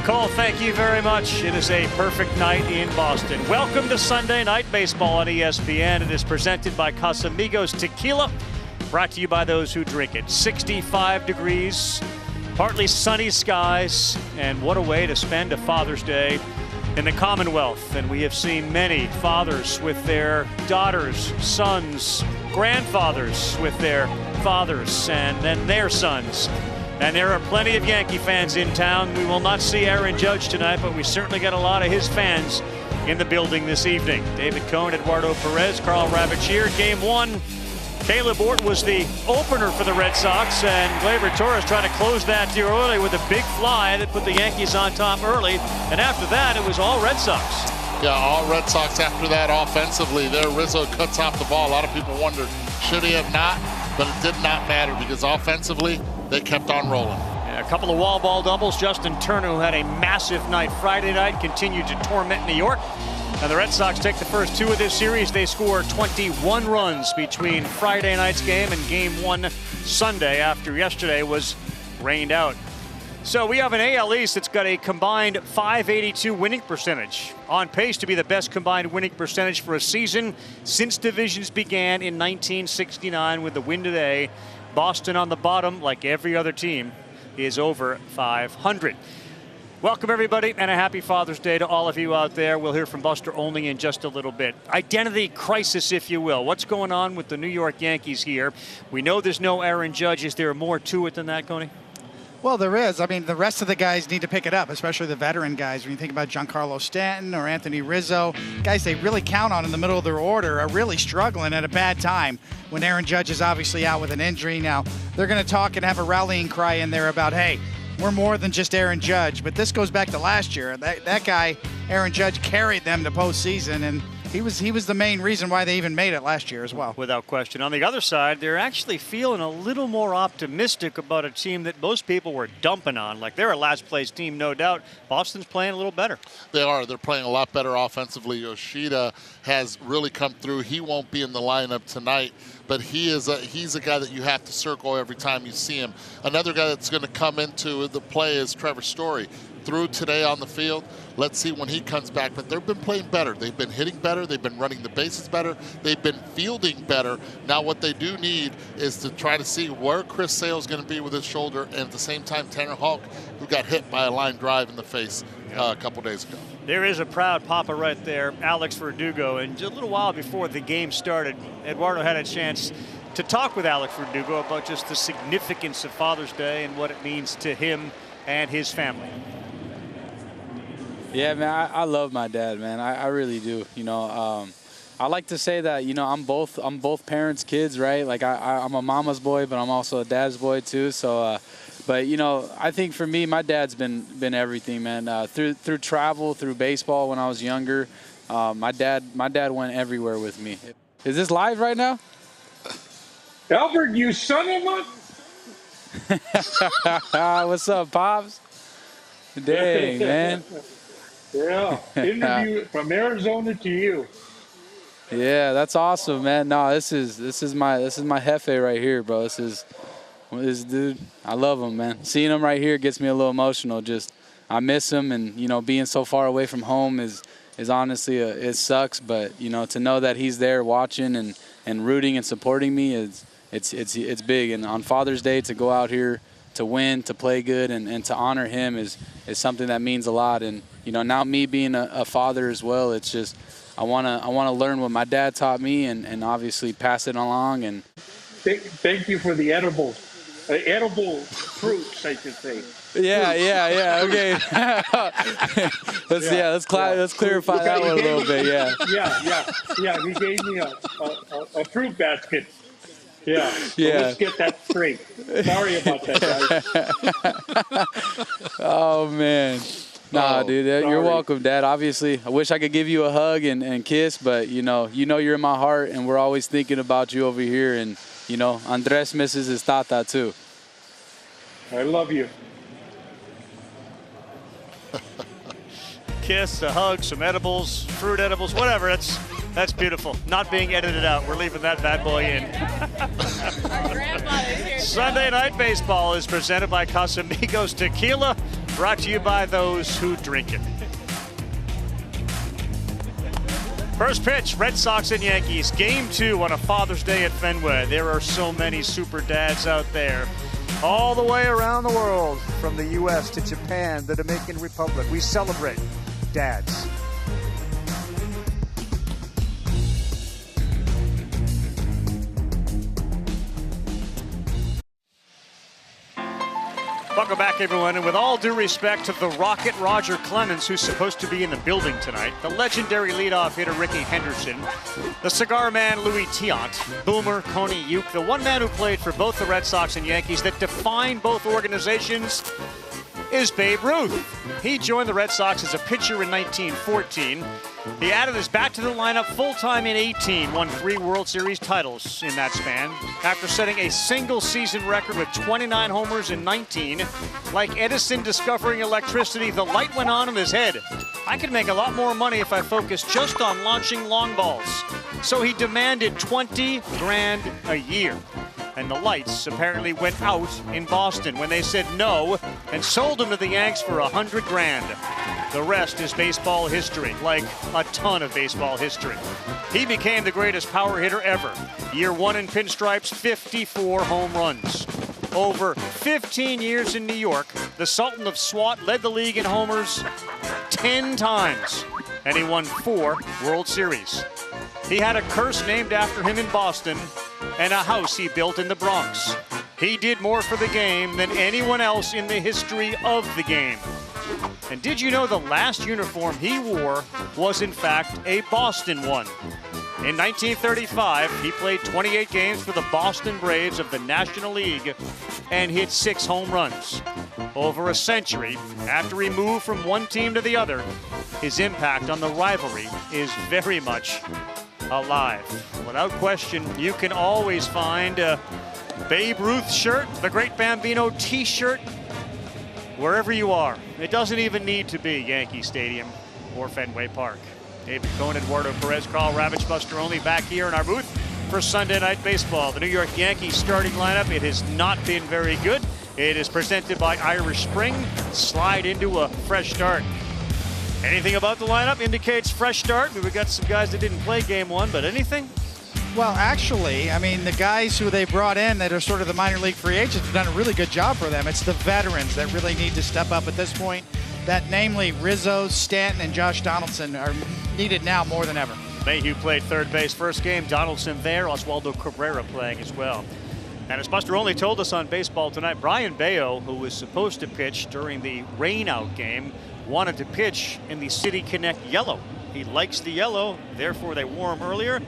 Cole, thank you very much. It is a perfect night in Boston. Welcome to Sunday Night Baseball on ESPN. It is presented by Casamigos Tequila, brought to you by those who drink it. 65 degrees, partly sunny skies, and what a way to spend a Father's Day in the Commonwealth. And we have seen many fathers with their daughters, sons, grandfathers with their fathers, and then their sons. And there are plenty of Yankee fans in town. We will not see Aaron Judge tonight, but we certainly got a lot of his fans in the building this evening. David Cohn, Eduardo Perez, Carl Ravicier. Game one, Caleb Ort was the opener for the Red Sox, and Gleyber Torres tried to close that deal early with a big fly that put the Yankees on top early. And after that, it was all Red Sox. Yeah, all Red Sox after that offensively. There, Rizzo cuts off the ball. A lot of people wondered, should he have not? But it did not matter because offensively, they kept on rolling. And a couple of wall ball doubles. Justin Turner, who had a massive night Friday night, continued to torment New York. And the Red Sox take the first two of this series. They score 21 runs between Friday night's game and game one Sunday, after yesterday was rained out. So we have an AL East that's got a combined .582 winning percentage, on pace to be the best combined winning percentage for a season since divisions began in 1969 with the win today. Boston on the bottom, like every other team, is over 500. Welcome, everybody, and a happy Father's Day to all of you out there. We'll hear from Buster Olney in just a little bit. Identity crisis, if you will. What's going on with the New York Yankees here? We know there's no Aaron Judge. Is there more to it than that, Coney? Well, there is. I mean, the rest of the guys need to pick it up, especially the veteran guys. When you think about Giancarlo Stanton or Anthony Rizzo, guys they really count on in the middle of their order are really struggling at a bad time when Aaron Judge is obviously out with an injury. Now, they're going to talk and have a rallying cry in there about, hey, we're more than just Aaron Judge. But this goes back to last year. That guy, Aaron Judge, carried them to postseason, and he was the main reason why they even made it last year as well. Without question. On the other side, they're actually feeling a little more optimistic about a team that most people were dumping on. Like, they're a last-place team, no doubt. Boston's playing a little better. They are. They're playing a lot better offensively. Yoshida has really come through. He won't be in the lineup tonight, but he's a guy that you have to circle every time you see him. Another guy that's going to come into the play is Trevor Story. Through today on the field. Let's see when he comes back. But they've been playing better. They've been hitting better. They've been running the bases better. They've been fielding better. Now what they do need is to try to see where Chris Sale is going to be with his shoulder, and at the same time Tanner Houck, who got hit by a line drive in the face a couple days ago. There is a proud papa right there, Alex Verdugo. And just a little while before the game started, Eduardo had a chance to talk with Alex Verdugo about just the significance of Father's Day and what it means to him and his family. Yeah, man, I love my dad, man. I really do. You know, I like to say that, you know, I'm both parents' kids, right? Like I'm a mama's boy, but I'm also a dad's boy too. So, but you know, I think for me, my dad's been everything, man. Through travel, through baseball when I was younger, my dad went everywhere with me. Is this live right now? Albert, you son of a... What's up, Pops? Dang, man. Yeah, interview from Arizona to you. Yeah, that's awesome, man. No, this is my jefe right here, bro. This dude, I love him, man. Seeing him right here gets me a little emotional. Just I miss him, and you know, being so far away from home is honestly it sucks. But you know, to know that he's there watching and rooting and supporting me it's big. And on Father's Day, to go out here to win, to play good, and to honor him is something that means a lot. And you know, now me being a father as well, it's just I wanna learn what my dad taught me and obviously pass it along. And thank you for the edible fruits, I should say. Yeah. Okay. Let's clarify that one a little bit. Yeah. He gave me a fruit basket. Yeah. So let's get that straight. Sorry about that, guys. Oh man. Nah, dude, you're welcome, Dad. Obviously, I wish I could give you a hug and kiss, but you know you're in my heart, and we're always thinking about you over here. And you know, Andres misses his tata too. I love you. Kiss, a hug, some edibles, fruit edibles, whatever. That's beautiful. Not being edited out. We're leaving that bad boy in. Sunday Night Baseball is presented by Casamigos Tequila, Brought to you by those who drink it. First pitch, Red Sox and Yankees. Game 2 on a Father's Day at Fenway. There are so many super dads out there. All the way around the world, from the U.S. to Japan, the Dominican Republic. We celebrate dads. Welcome back, everyone, and with all due respect to the Rocket Roger Clemens, who's supposed to be in the building tonight, the legendary leadoff hitter Ricky Henderson, the cigar man Louis Tiant, Boomer Coney Uke, the one man who played for both the Red Sox and Yankees that define both organizations, is Babe Ruth. He joined the Red Sox as a pitcher in 1914. He added his bat to the lineup full-time in 18, won 3 World Series titles in that span. After setting a single-season record with 29 homers in 19, like Edison discovering electricity, the light went on in his head. I could make a lot more money if I focused just on launching long balls. So he demanded 20 grand a year. And the lights apparently went out in Boston when they said no and sold him to the Yanks for 100 grand. The rest is baseball history, like a ton of baseball history. He became the greatest power hitter ever. Year 1 in pinstripes, 54 home runs. Over 15 years in New York, the Sultan of SWAT led the league in homers 10 times, and he won 4 World Series. He had a curse named after him in Boston and a house he built in the Bronx. He did more for the game than anyone else in the history of the game. And did you know the last uniform he wore was in fact a Boston one? In 1935, he played 28 games for the Boston Braves of the National League and hit 6 home runs. Over a century after he moved from one team to the other, his impact on the rivalry is very much alive. Without question, you can always find a Babe Ruth shirt, the Great Bambino t-shirt, wherever you are. It doesn't even need to be Yankee Stadium or Fenway Park. David Cohn, Eduardo Perez, Carl Ravitch, Buster Olney back here in our booth for Sunday Night Baseball. The New York Yankees starting lineup, it has not been very good. It is presented by Irish Spring. Slide into a fresh start. Anything about the lineup indicates fresh start. We've got some guys that didn't play game 1, but anything? Well, actually, I mean, the guys who they brought in that are sort of the minor league free agents have done a really good job for them. It's the veterans that really need to step up at this point. That namely Rizzo, Stanton, and Josh Donaldson are needed now more than ever. Mayhew played third base first game. Donaldson there. Oswaldo Cabrera playing as well. And as Buster only told us on Baseball Tonight, Brian Bayo, who was supposed to pitch during the rainout game, wanted to pitch in the City Connect yellow. He likes the yellow, therefore they wore him earlier.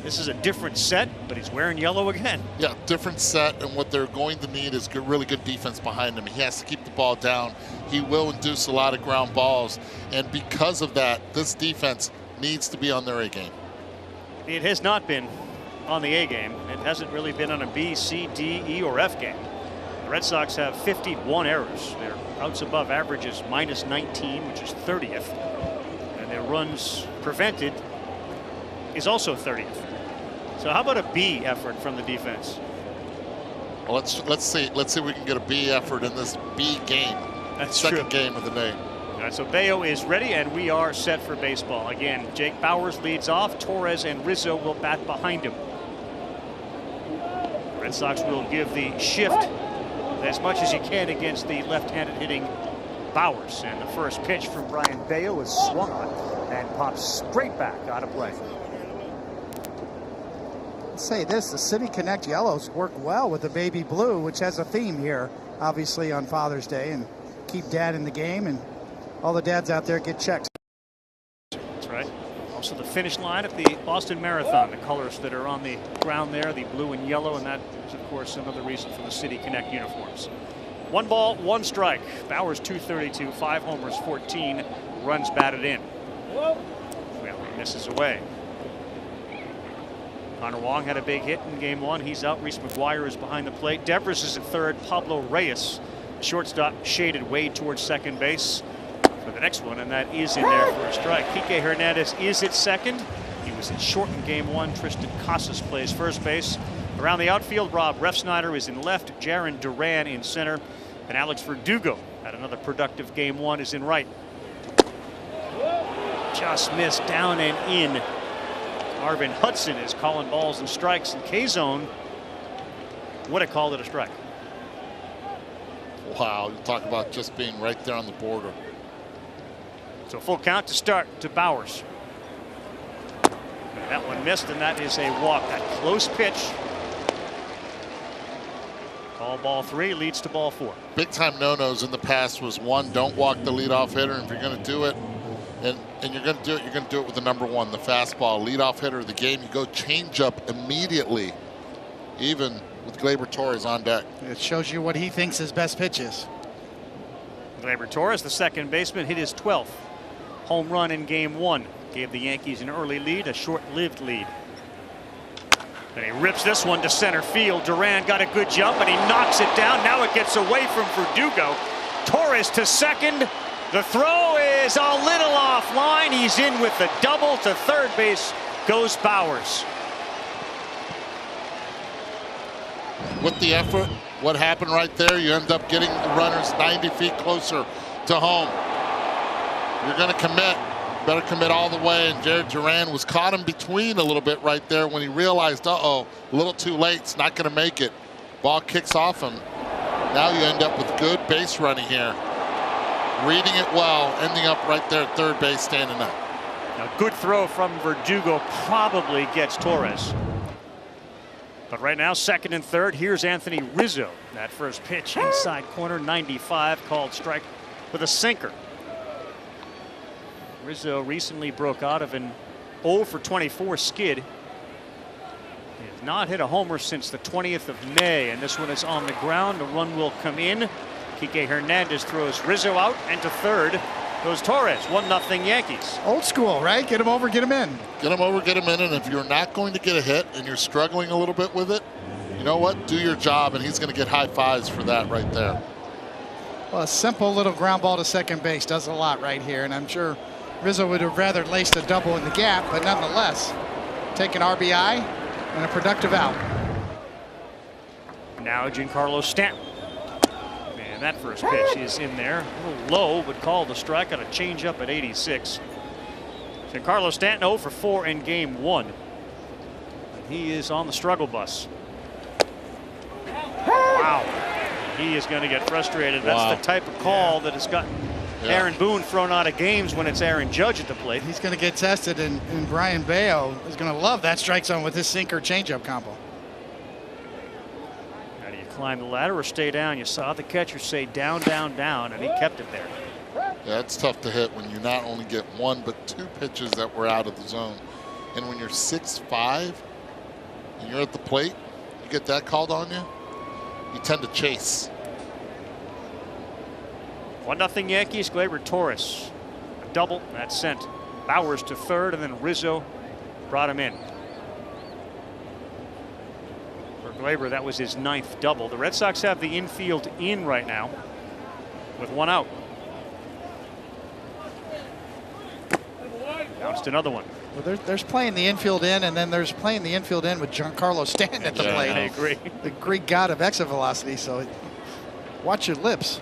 This is a different set, but he's wearing yellow again. Yeah, different set, and what they're going to need is really good defense behind him. He has to keep the ball down. He will induce a lot of ground balls, and because of that, this defense needs to be on their A game. It has not been on the A game. It hasn't really been on a B, C, D, E, or F game. The Red Sox have 51 errors. Their outs above average is minus 19, which is 30th. And their runs prevented is also 30th. So how about a B effort from the defense? Well, let's see if we can get a B effort in this B game. That's second true. game of the day. All right, so Bayo is ready, and we are set for baseball. Again, Jake Bauers leads off. Torres and Rizzo will bat behind him. Red Sox will give the shift as much as you can against the left-handed hitting Bauers. And the first pitch from Brian Bayo is swung on and pops straight back out of play. Say this, the City Connect yellows work well with the baby blue, which has a theme here, obviously, on Father's Day, and keep dad in the game, and all the dads out there get checked. That's right. Also the finish line at the Boston Marathon, the colors that are on the ground there, the blue and yellow, and that is, of course, another reason for the City Connect uniforms. 1 ball, 1 strike. Bauers 232, 5 homers, 14 runs batted in. Well, he misses away. Connor Wong had a big hit in game 1. He's out. Reese McGuire is behind the plate. Devers is at third. Pablo Reyes, shortstop, shaded way towards second base for the next one, and that is in there for a strike. Kike Hernandez is at second. He was in short in game 1. Tristan Casas plays first base. Around the outfield, Rob Refsnyder is in left. Jaron Duran in center. And Alex Verdugo Had another productive game one, is in right. Just missed down and in. Marvin Hudson is calling balls and strikes, and K-Zone would have called it a strike. Wow, you talk about just being right there on the border. So full count to start to Bowers. And that one missed, and that is a walk. That close pitch. Call ball 3, leads to ball 4. Big time no-nos in the past was 1, don't walk the leadoff hitter. And if you're going to do it, and you're going to do it, you're going to do it with the number 1, the fastball, leadoff hitter of the game. You go change up immediately, even with Gleyber Torres on deck. It shows you what he thinks his best pitch is. Gleyber Torres, the second baseman, hit his 12th home run in game 1. Gave the Yankees an early lead, a short-lived lead. And he rips this one to center field. Duran got a good jump, and he knocks it down. Now it gets away from Verdugo. Torres to second. The throw is a little offline. He's in with the double. To third base goes Bowers. With the effort, what happened right there, you end up getting the runners 90 feet closer to home. You're going to commit. Better commit all the way, and Jared Duran was caught in between a little bit right there when he realized, uh-oh, a little too late, it's not going to make it. Ball kicks off him. Now you end up with good base running here. Reading it well, ending up right there at third base, standing up. A good throw from Verdugo probably gets Torres. But right now, second and third, here's Anthony Rizzo. That first pitch inside corner, 95, called strike with a sinker. Rizzo recently broke out of an 0 for 24 skid. He has not hit a homer since the 20th of May, and this one is on the ground. A run will come in. Kike Hernandez throws Rizzo out, and to third goes Torres. 1-0 Yankees. Old school, right? Get him over, get him in. Get him over, get him in, and if you're not going to get a hit and you're struggling a little bit with it, you know what? Do your job, and he's going to get high fives for that right there. Well, a simple little ground ball to second base does a lot right here, and I'm sure Rizzo would have rather laced a double in the gap, but nonetheless, take an RBI and a productive out. Now Giancarlo Stanton. And that first pitch is in there. A little low, but called the strike on a changeup at 86. Giancarlo Stanton 0 for 4 in game 1. And he is on the struggle bus. Wow. He is going to get frustrated. That's the type of call that has gotten Aaron Boone thrown out of games when it's Aaron Judge at the plate. He's going to get tested, and Brian Bayo is going to love that strike zone with his sinker changeup combo. How do you climb the ladder or stay down? You saw the catcher say down, down, down, and he kept it there. Yeah, it's tough to hit when you not only get 1 but 2 pitches that were out of the zone. And when you're 6'5" and you're at the plate, you get that called on you, you tend to chase. 1-0 Yankees. Gleyber Torres, a double that sent Bowers to third, and then Rizzo brought him in. For Gleyber, that was his 9th double. The Red Sox have the infield in right now with 1 out. Bounced another one. Well, there's playing the infield in, and then there's playing the infield in with Giancarlo Stanton at the plate. I agree. The Greek god of exit velocity, so watch your lips.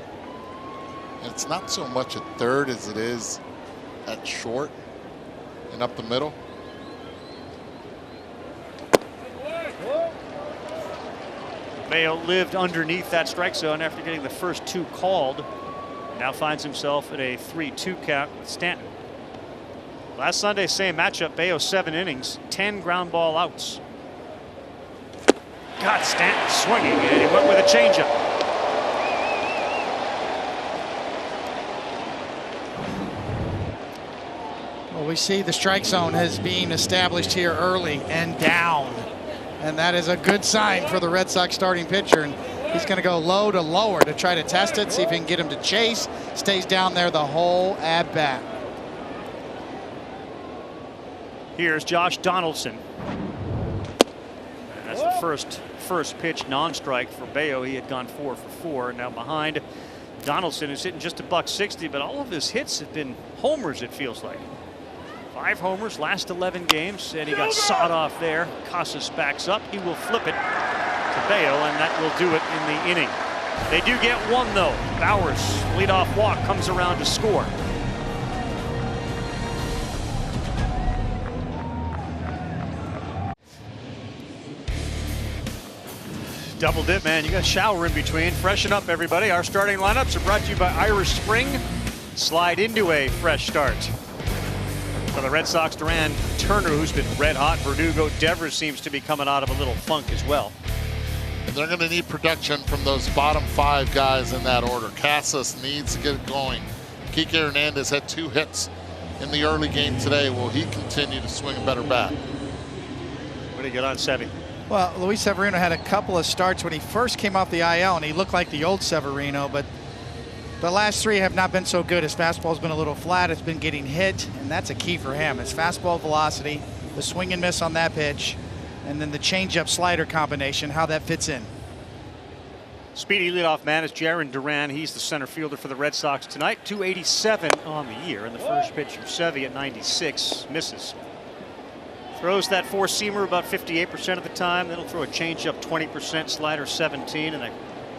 It's not so much at third as it is at short and up the middle. Mayo lived underneath that strike zone after getting the first 2 called. Now finds himself at a 3-2 count with Stanton. Last Sunday, same matchup. Bayo 7 innings, 10 ground ball outs. God, Stanton swinging, and he went with a changeup. Well, we see the strike zone has been established here early and down. And that is a good sign for the Red Sox starting pitcher. And he's going to go low to lower to try to test it, see if he can get him to chase. Stays down there the whole at bat. Here's Josh Donaldson. And that's the first pitch non-strike for Bayo. He had gone 4 for 4. Now behind Donaldson, who's hitting just $160, but all of his hits have been homers, it feels like. 5 homers last 11 games, and he got sawed off there. Casas backs up. He will flip it to Bayo, and that will do it in the inning. They do get one, though. Bowers, leadoff walk, comes around to score. Double dip, man. You got a shower in between. Freshen up, everybody. Our starting lineups are brought to you by Irish Spring. Slide into a fresh start. For the Red Sox, Duran, Turner, who's been red hot. Verdugo, Devers seems to be coming out of a little funk as well. And they're going to need production from those bottom 5 guys in that order. Casas needs to get it going. Kike Hernandez had 2 hits in the early game today. Will he continue to swing a better bat? What do you get on Sevy? Well, Luis Severino had a couple of starts when he first came off the IL, and he looked like the old Severino, but the last 3 have not been so good. His fastball's been a little flat. It's been getting hit, and that's a key for him. His fastball velocity, the swing and miss on that pitch, and then the changeup slider combination, how that fits in. Speedy leadoff man is Jarren Duran. He's the center fielder for the Red Sox tonight. 287 on the year, and the first pitch from Sevy at 96 misses. Throws that 4-seamer about 58% of the time. Then he'll throw a changeup 20%, slider 17, and a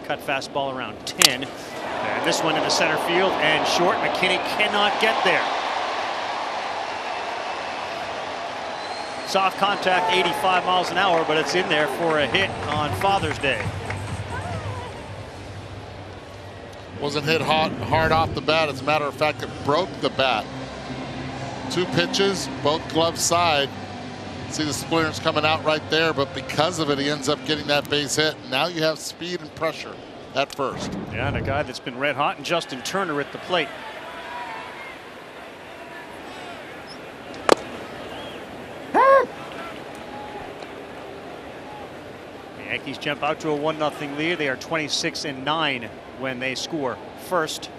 cut fastball around 10. And this one into center field and short. McKinney cannot get there. Soft contact, 85 miles an hour, but it's in there for a hit on Father's Day. Wasn't hit hard off the bat. As a matter of fact, it broke the bat. 2 pitches, both glove side. See the splinters coming out right there, but because of it, he ends up getting that base hit. Now you have speed and pressure at first. Yeah, and a guy that's been red hot, and Justin Turner at the plate. The Yankees jump out to a 1-0 lead. They are 26-9 when they score first.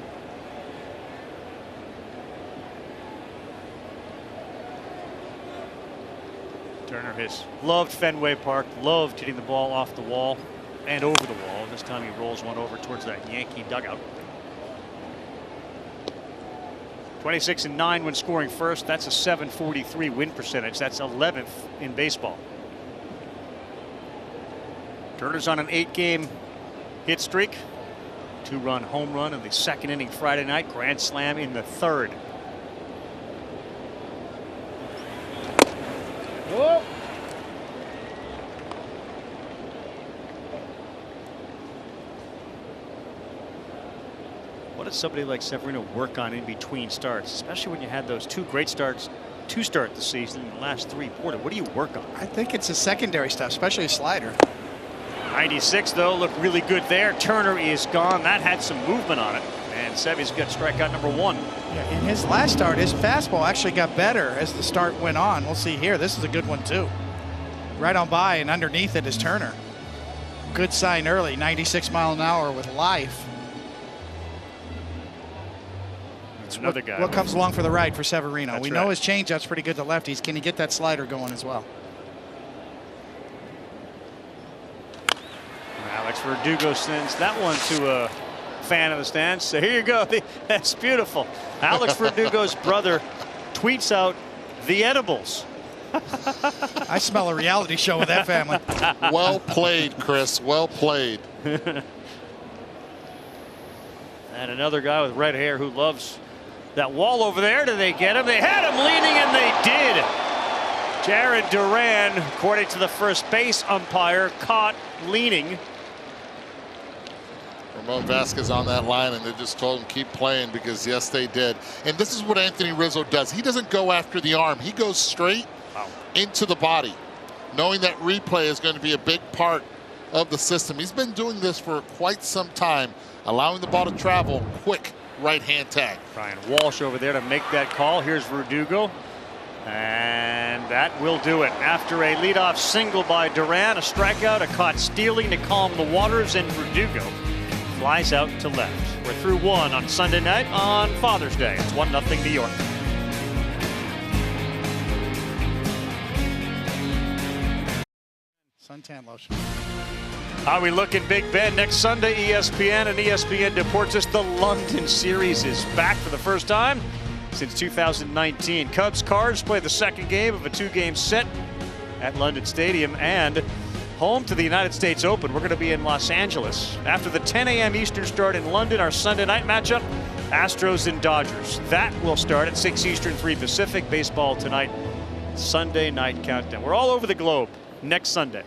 Turner has loved Fenway Park, loved hitting the ball off the wall and over the wall. This time he rolls one over towards that Yankee dugout. 26-9 when scoring first. That's a .743 win percentage. That's 11th in baseball. Turner's on an 8-game hit streak. 2-run home run in the second inning Friday night. Grand slam in the third. Whoa. What does somebody like Severino work on in between starts, especially when you had those 2 great starts to start the season in the last 3? Porter, what do you work on? I think it's his secondary stuff, especially a slider. 96, though, looked really good there. Turner is gone. That had some movement on it. And Sevy's got strikeout number 1. Yeah, in his last start, his fastball actually got better as the start went on. We'll see here. This is a good one, too. Right on by, and underneath it is Turner. Good sign early. 96 mile an hour with life. That's another guy. What comes along for the right for Severino? That's we right. know his changeup's pretty good to lefties. Can he get that slider going as well? Alex Verdugo sends that one to a fan in the stands. So here you go. That's beautiful. Alex Verdugo's brother tweets out the edibles. I smell a reality show with that family. Well played, Chris. Well played. And another guy with red hair who loves that wall over there. Did they get him? They had him leaning, and they did. Jarren Duran, according to the first base umpire, caught leaning. Ramon Vasquez on that line, and they just told him keep playing because, yes, they did. And this is what Anthony Rizzo does. He doesn't go after the arm. He goes straight into the body, knowing that replay is going to be a big part of the system. He's been doing this for quite some time, allowing the ball to travel quick right-hand tag. Brian Walsh over there to make that call. Here's Verdugo. And that will do it. After a leadoff single by Duran, a strikeout, a caught stealing to calm the waters, and Verdugo flies out to left. We're through 1 on Sunday night on Father's Day. It's 1-0 New York. Suntan lotion. How we look in Big Ben next Sunday? ESPN and ESPN Deportes us. The London series is back for the first time since 2019. Cubs Cards play the second game of a 2-game set at London Stadium, and home to the United States Open. We're going to be in Los Angeles. After the 10 a.m. Eastern start in London, our Sunday night matchup, Astros and Dodgers. That will start at 6 Eastern, 3 Pacific. Baseball tonight, Sunday night countdown. We're all over the globe next Sunday.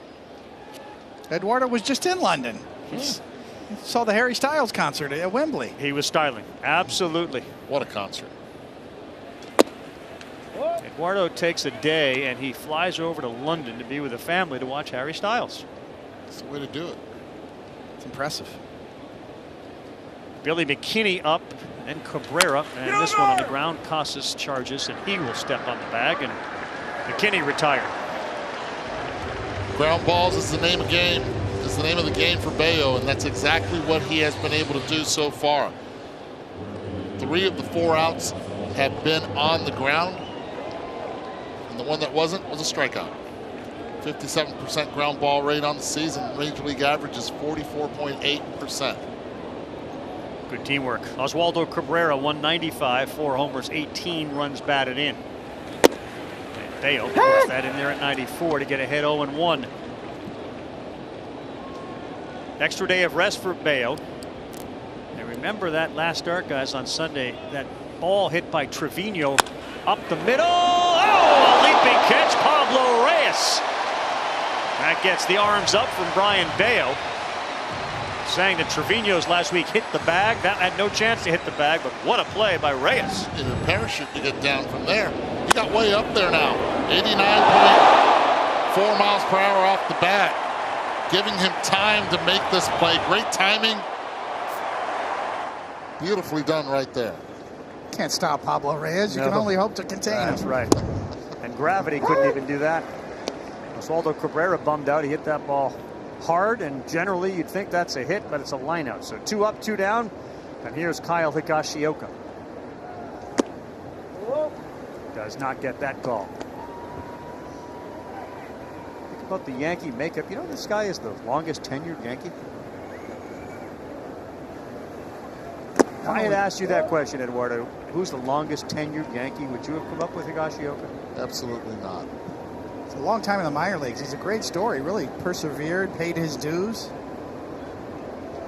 Eduardo was just in London. He saw the Harry Styles concert at Wembley. He was styling. Absolutely. What a concert. Eduardo takes a day and he flies over to London to be with the family to watch Harry Styles. That's the way to do it. It's impressive. Billy McKinney up and Cabrera, and this one on the ground. Casas charges and he will step on the bag, and McKinney retired. Ground balls is the name of the game. Is the name of the game for Bello, and that's exactly what he has been able to do so far. 3 of the 4 outs have been on the ground, and the one that wasn't was a strikeout. 57% ground ball rate on the season. Major League average is 44.8%. Good teamwork. Oswaldo Cabrera, 195, 4 homers, 18 runs batted in. And Bello puts that in there at 94 to get ahead 0-1. Extra day of rest for Bello. And remember that last start, guys, on Sunday. That ball hit by Trevino up the middle. Oh, a leaping catch, Pablo Reyes. That gets the arms up from Brian Bello, saying that Trevino's last week hit the bag. That had no chance to hit the bag, but what a play by Reyes. In a parachute to get down from there. He got way up there now. 89.4 miles per hour off the bat, giving him time to make this play. Great timing. Beautifully done right there. Can't stop Pablo Reyes. You can only hope to contain him. That's right. And gravity couldn't even do that. Oswaldo Cabrera bummed out. He hit that ball hard, and generally you'd think that's a hit, but it's a lineout. So 2 up, 2 down, and here's Kyle Higashioka. Does not get that call. Think about the Yankee makeup. You know, this guy is the longest tenured Yankee. If I had asked you that question, Eduardo, who's the longest tenured Yankee, would you have come up with Higashioka? Absolutely not. It's a long time in the minor leagues. He's a great story. Really persevered, paid his dues.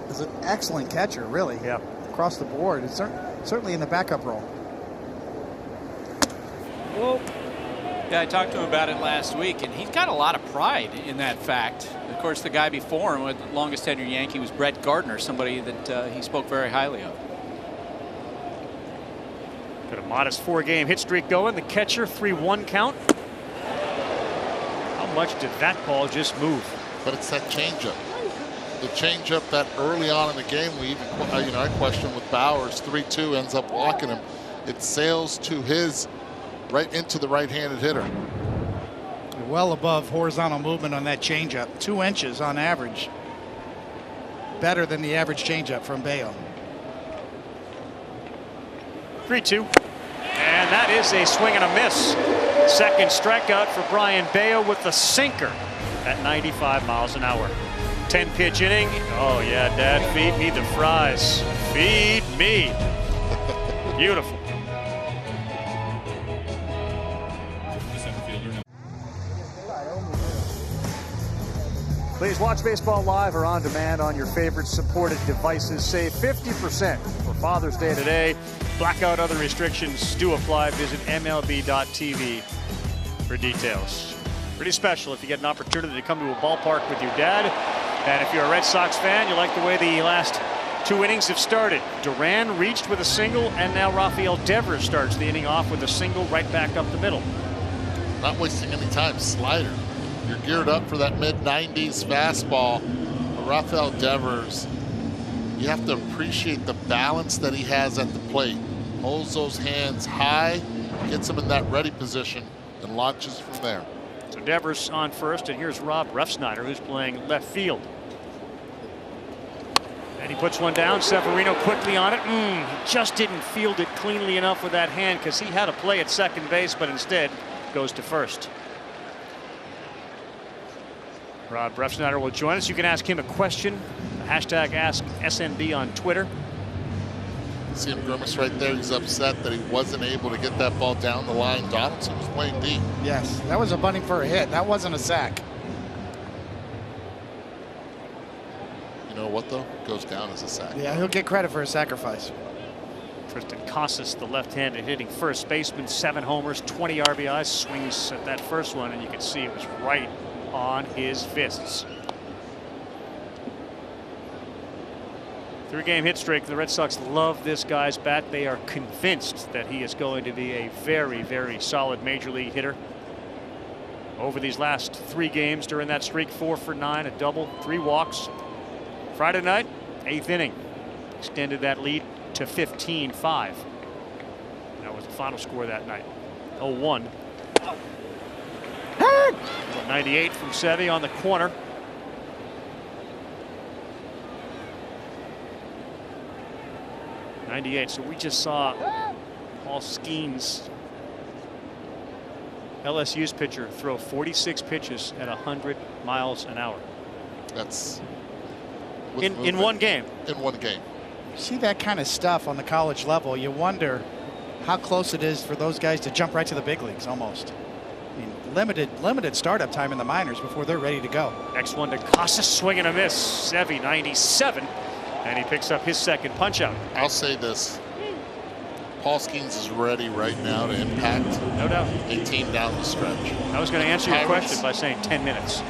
He's an excellent catcher, really. Yeah. Across the board. It's certainly in the backup role. Yeah, I talked to him about it last week, and he's got a lot of pride in that fact. Of course, the guy before him, with the longest tenured Yankee, was Brett Gardner, somebody that he spoke very highly of. Got a modest 4-game hit streak going. The catcher, 3-1 count. How much did that ball just move? But it's that changeup. The changeup that early on in the game, we even, I questioned with Bowers. 3-2 ends up walking him. It sails to his right into the right-handed hitter. Well above horizontal movement on that changeup. 2 inches on average. Better than the average changeup from Bello. 3-2. And that is a swing and a miss. Second strikeout for Brian Bello with the sinker at 95 miles an hour. 10-pitch inning. Oh, yeah, Dad, feed me the fries. Feed me. Beautiful. Please watch baseball live or on demand on your favorite supported devices. Save 50% for Father's Day today. Blackout, other restrictions do apply. Visit MLB.tv for details. Pretty special if you get an opportunity to come to a ballpark with your dad. And if you're a Red Sox fan, you like the way the last 2 innings have started. Duran reached with a single, and now Rafael Devers starts the inning off with a single right back up the middle. Not wasting any time. Slider. You're geared up for that mid-90s fastball. Rafael Devers, you have to appreciate the balance that he has at the plate. Holds those hands high, gets him in that ready position, and launches from there. So Devers on first, and here's Rob Refsnyder, who's playing left field. And he puts one down. Severino quickly on it. He just didn't field it cleanly enough with that hand because he had a play at second base, but instead goes to first. Rob Refsnyder will join us. You can ask him a question. Hashtag AskSNB on Twitter. See him grimace right there. He's upset that he wasn't able to get that ball down the line. Donaldson was playing deep. Yes, that was a bunting for a hit. That wasn't a sack. what, though? Goes down as a sack. Yeah, he'll get credit for a sacrifice. Tristan Casas, the left-handed hitting first baseman, 7 homers, 20 RBIs, swings at that first one, and you can see it was right on his fists. 3-game hit streak. The Red Sox love this guy's bat. They are convinced that he is going to be a very, very solid major league hitter. Over these last 3 games during that streak, 4 for 9, a double, 3 walks. Friday night, 8th inning, extended that lead to 15-5. That was the final score that night. 0-1. 98 from Sevy on the corner. '98. So we just saw Paul Skeens, LSU's pitcher, throw 46 pitches at 100 miles an hour. That's in one game. In one game. See that kind of stuff on the college level, you wonder how close it is for those guys to jump right to the big leagues almost. I mean, limited startup time in the minors before they're ready to go. Next one to Casas, swing and a miss. Sevy, 97, and he picks up his second punch out. I'll say this. Paul Skeens is ready right now to impact no doubt a team down the stretch. I was going to answer your question by saying 10 minutes.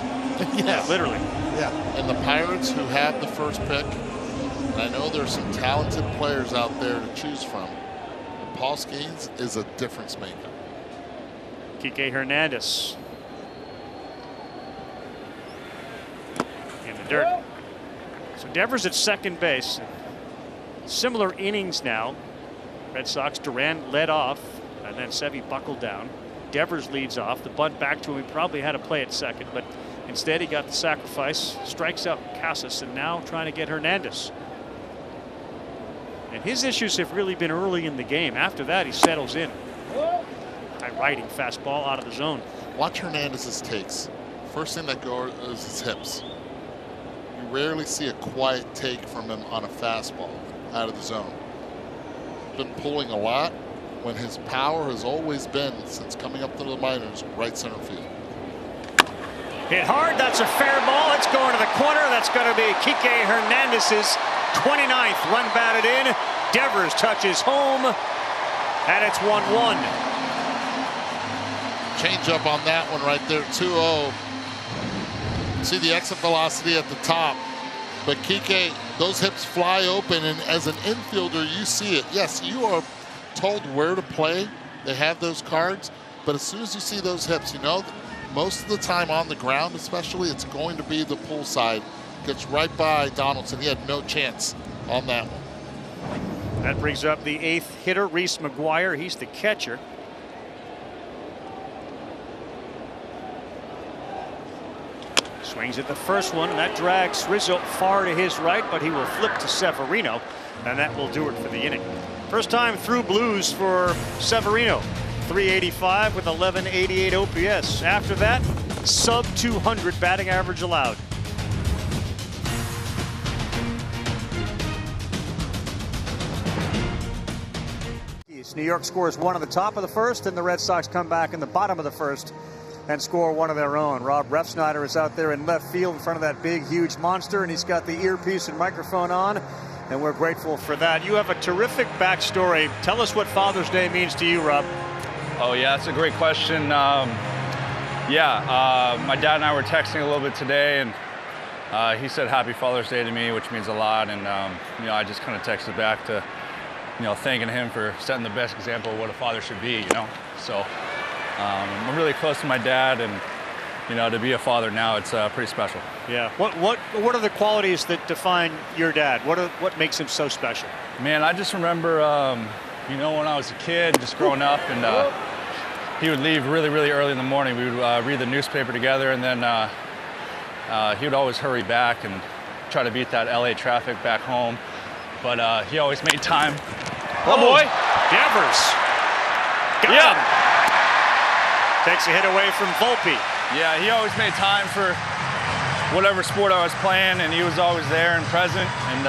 Yeah, literally. Yeah. And the Pirates, who have the first pick, and I know there's some talented players out there to choose from, but Paul Skeens is a difference maker. Kike Hernandez in the dirt. So Devers at second base. Similar innings now. Red Sox, Duran led off, and then Sevy buckled down. Devers leads off. The bunt back to him. He probably had to play at second, but instead he got the sacrifice. Strikes out Casas, and now trying to get Hernandez. And his issues have really been early in the game. After that, he settles in. High riding fastball out of the zone. Watch Hernandez's takes. First thing that goes is his hips. You rarely see a quiet take from him on a fastball out of the zone. Been pulling a lot when his power has always been, since coming up to the minors, right center field. Hit hard. That's a fair ball. It's going to the corner. That's going to be Kike Hernandez's 29th run batted in. Devers touches home, and it's 1-1. Change up on that one right there, 2-0. See the exit velocity at the top, but Kike, those hips fly open, and as an infielder, you see it. Yes, you are told where to play. They have those cards, but as soon as you see those hips, you know, most of the time on the ground, especially, it's going to be the pull side. Gets right by Donaldson. He had no chance on that one. That brings up the 8th hitter, Reese McGuire. He's the catcher. Swings at the first one, and that drags Rizzo far to his right, but he will flip to Severino, and that will do it for the inning. First time through blues for Severino. 385 with 1188 OPS. After that, sub 200 batting average allowed. New York scores 1 in the top of the first, and the Red Sox come back in the bottom of the first and score 1 of their own. Rob Refsnyder is out there in left field in front of that big, huge monster, and he's got the earpiece and microphone on, and we're grateful for that. You have a terrific backstory. Tell us what Father's Day means to you, Rob. Oh, yeah, that's a great question. My dad and I were texting a little bit today, and he said Happy Father's Day to me, which means a lot, and I just kind of texted back to thanking him for setting the best example of what a father should be, So I'm really close to my dad, and to be a father now, it's pretty special. Yeah. What are the qualities that define your dad? What makes him so special? Man, I just remember, when I was a kid, just growing up, and he would leave really, really early in the morning. We would read the newspaper together, and then he would always hurry back and try to beat that LA traffic back home. But he always made time. Oh, boy. Devers. Got him. Takes a hit away from Volpe. Yeah, he always made time for whatever sport I was playing, and he was always there and present. And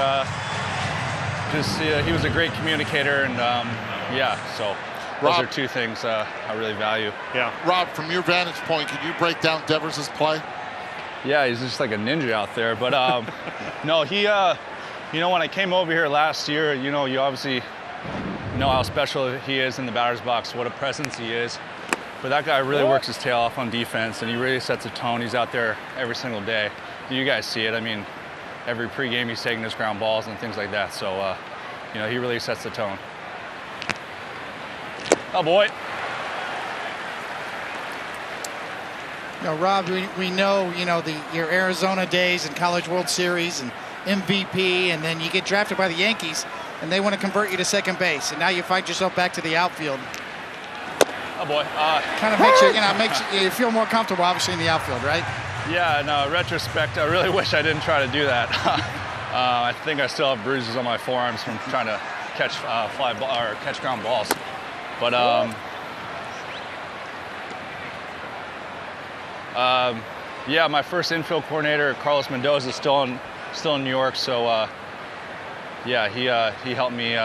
he was a great communicator. And so those are two things I really value. Yeah. Rob, from your vantage point, can you break down Devers' play? Yeah, he's just like a ninja out there. But no, he, you know, when I came over here last year, you know, you obviously know how special he is in the batter's box, what a presence he is. But that guy really works his tail off on defense, and he really sets a tone. He's out there every single day. You guys see it. I mean, every pregame he's taking his ground balls and things like that. So, you know, he really sets the tone. Oh, boy. You know, Rob, we know, you know, your Arizona days and College World Series and MVP, and then you get drafted by the Yankees, and they want to convert you to second base, and now you find yourself back to the outfield. Oh, boy. Kind of makes you, you know, you feel more comfortable, obviously, in the outfield, right? Yeah, no, in retrospect, I really wish I didn't try to do that. I think I still have bruises on my forearms from trying to catch catch ground balls. But yeah, my first infield coordinator, Carlos Mendoza, is still in New York. So yeah, he helped me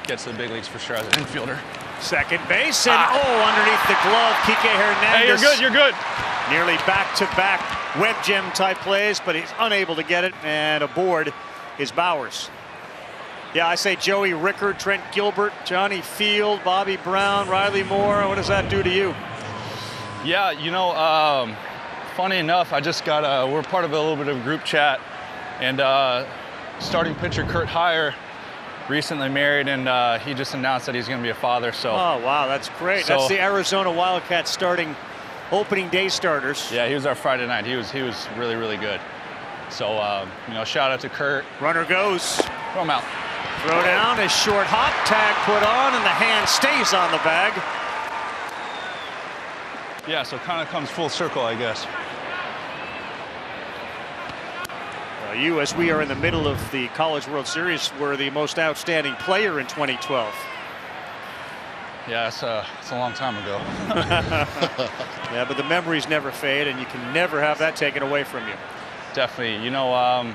get to the big leagues for sure as an infielder. Second base, and underneath the glove, Kike Hernandez. Hey, you're good. Nearly back-to-back web gem type plays, but he's unable to get it, and aboard is Bowers. Yeah, I say Joey Rickard, Trent Gilbert, Johnny Field, Bobby Brown, Riley Moore. What does that do to you? Yeah, you know, funny enough, I just got we're part of a little bit of a group chat, and starting pitcher Kurt Heyer recently married, and he just announced that he's going to be a father. So. Oh wow, that's great. So, that's the Arizona Wildcats starting opening day starters. Yeah, he was our Friday night. He was really, really good. So you know, shout out to Kurt. Runner goes. Throw him out. Throw down, a short hop, tag put on, and the hand stays on the bag. Yeah, so it kind of comes full circle, I guess. You, as we are in the middle of the College World Series, were the most outstanding player in 2012. Yeah, it's a long time ago. Yeah, but the memories never fade, and you can never have that taken away from you. Definitely. You know,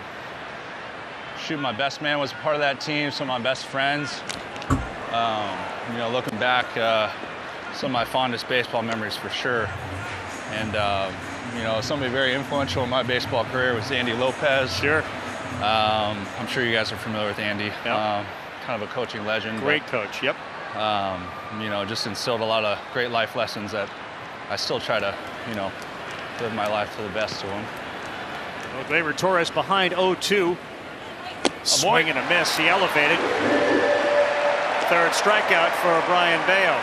shoot, my best man was a part of that team, some of my best friends. You know, looking back, some of my fondest baseball memories for sure. And, you know, somebody very influential in my baseball career was Andy Lopez. Sure. I'm sure you guys are familiar with Andy. Yep. Kind of a coaching legend. Great coach, yep. You know, just instilled a lot of great life lessons that I still try to, you know, live my life to the best to him. Well, Gleyber Torres behind 0-2. Swing and a miss. He elevated. Third strikeout for Brian Bayo.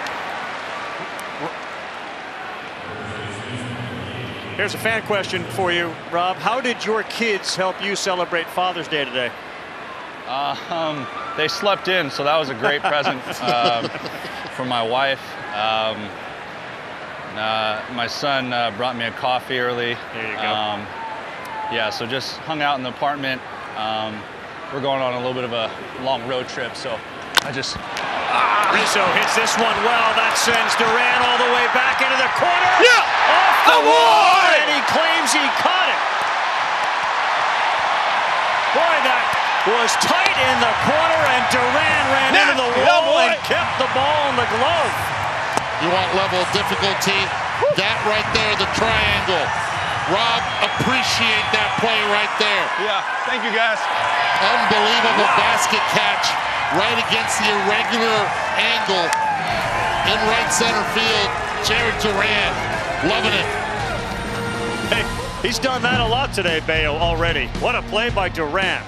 Here's a fan question for you, Rob. How did your kids help you celebrate Father's Day today? They slept in, so that was a great present for my wife. My son brought me a coffee early. There you go. Yeah, so just hung out in the apartment. We're going on a little bit of a long road trip, so I just... Rizzo hits this one well. That sends Duran all the way back into the corner. Yeah! Off the wall, and he claims he caught it. Boy, that was tight in the corner, and Duran ran into the wall and kept the ball in the glove. You want level of difficulty? That right there, the triangle. Rob, appreciate that play right there. Yeah, thank you guys. Unbelievable basket catch right against the irregular angle in right center field. Jared Duran, loving it. Hey, he's done that a lot today, Bayo, already. What a play by Duran.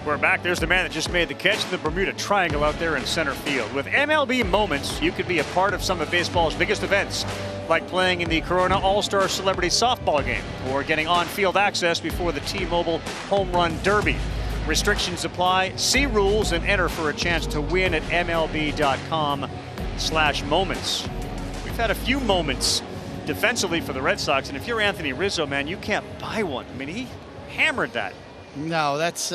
We're back. There's the man that just made the catch, the Bermuda Triangle out there in center field. With MLB Moments, you could be a part of some of baseball's biggest events, like playing in the Corona All-Star Celebrity Softball Game or getting on-field access before the T-Mobile Home Run Derby. Restrictions apply. See rules and enter for a chance to win at MLB.com/moments. We've had a few moments defensively for the Red Sox, and if you're Anthony Rizzo, man, you can't buy one. I mean, he hammered that. No, that's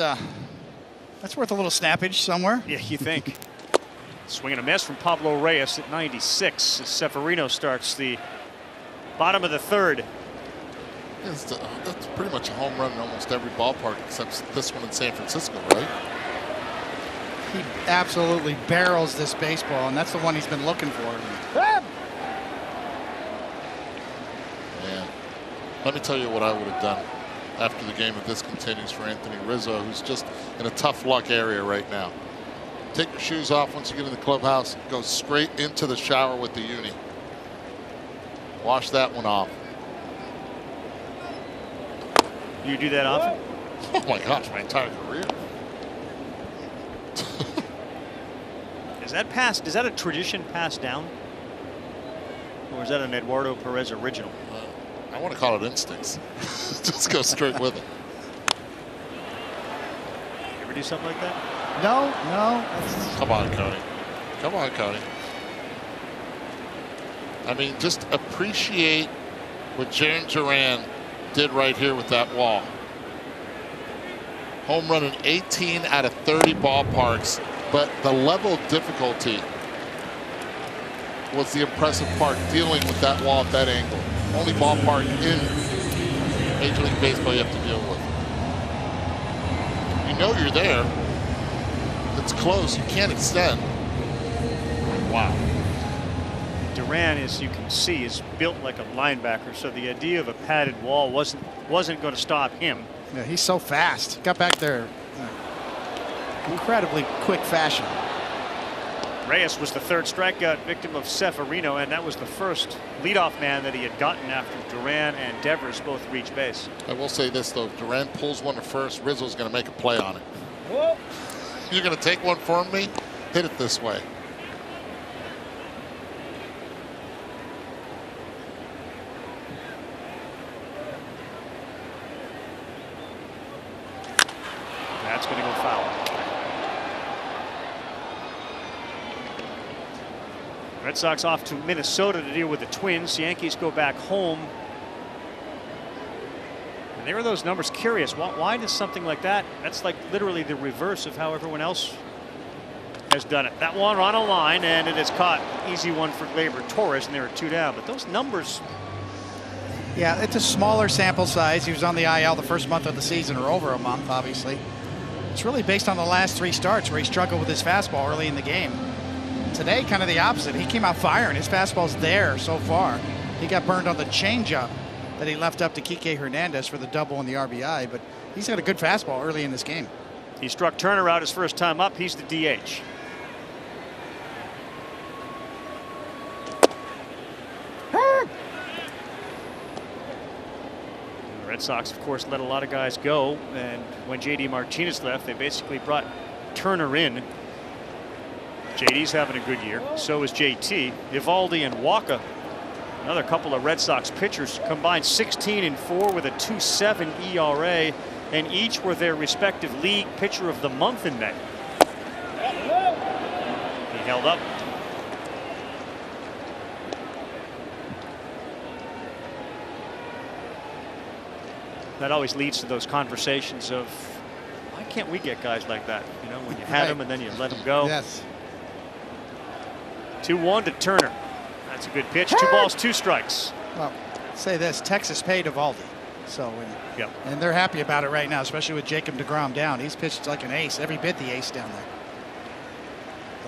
worth a little snappage somewhere. Yeah, you think. Swing and a miss from Pablo Reyes at 96 as Severino starts the bottom of the third. That's pretty much a home run in almost every ballpark except this one in San Francisco, right? He absolutely barrels this baseball, and that's the one he's been looking for. Man, let me tell you what I would have done after the game if this continues for Anthony Rizzo, who's just in a tough luck area right now. Take your shoes off once you get in the clubhouse. Go straight into the shower with the uni. Wash that one off. You do that often? Oh my gosh, my entire career. Is that a tradition passed down? Or is that an Eduardo Perez original? I want to call it instincts. Just go straight with it. You ever do something like that? No. Come on, Cody. Come on, Cody. I mean, just appreciate what Jarren Duran did right here with that wall. Home run in 18 out of 30 ballparks, but the level of difficulty was the impressive part, dealing with that wall at that angle. Only ballpark in Major League Baseball you have to deal with. You know you're there. It's close. You can't extend. Wow. Duran, as you can see, is built like a linebacker, so the idea of a padded wall wasn't going to stop him. Yeah, he's so fast. Got back there in incredibly quick fashion. Reyes was the third strikeout victim of Severino, and that was the first leadoff man that he had gotten after Duran and Devers both reached base. I will say this, though. If Duran pulls one to first, Rizzo's going to make a play on it. Whoa. You're going to take one from me? Hit it this way. That's going to go foul. Red Sox off to Minnesota to deal with the Twins. Yankees go back home. And there are those numbers. Curious. Why does something like that? That's like literally the reverse of how everyone else has done it. That one on a line, and it is caught. Easy one for Gleyber Torres, and there are two down. But those numbers. Yeah, it's a smaller sample size. He was on the IL the first month of the season, or over a month, obviously. It's really based on the last 3 starts where he struggled with his fastball early in the game. Today, kind of the opposite. He came out firing. His fastball's there so far. He got burned on the changeup that he left up to Kike Hernandez for the double and the RBI, but he's got a good fastball early in this game. He struck Turner out his first time up. He's the DH. The Red Sox, of course, let a lot of guys go, and when JD Martinez left, they basically brought Turner in. JD's having a good year. So is JT. Evaldi and Walker, another couple of Red Sox pitchers, combined 16 and 4 with a 2.7 ERA, and each were their respective league pitcher of the month in May. He held up. That always leads to those conversations of, why can't we get guys like that? You know, when you had them and then you let them go. Yes. 2-1 to Turner. That's a good pitch. 2 balls, 2 strikes. Well, say this, Texas paid Evaldi. So, and they're happy about it right now, especially with Jacob deGrom down. He's pitched like an ace, every bit the ace down there.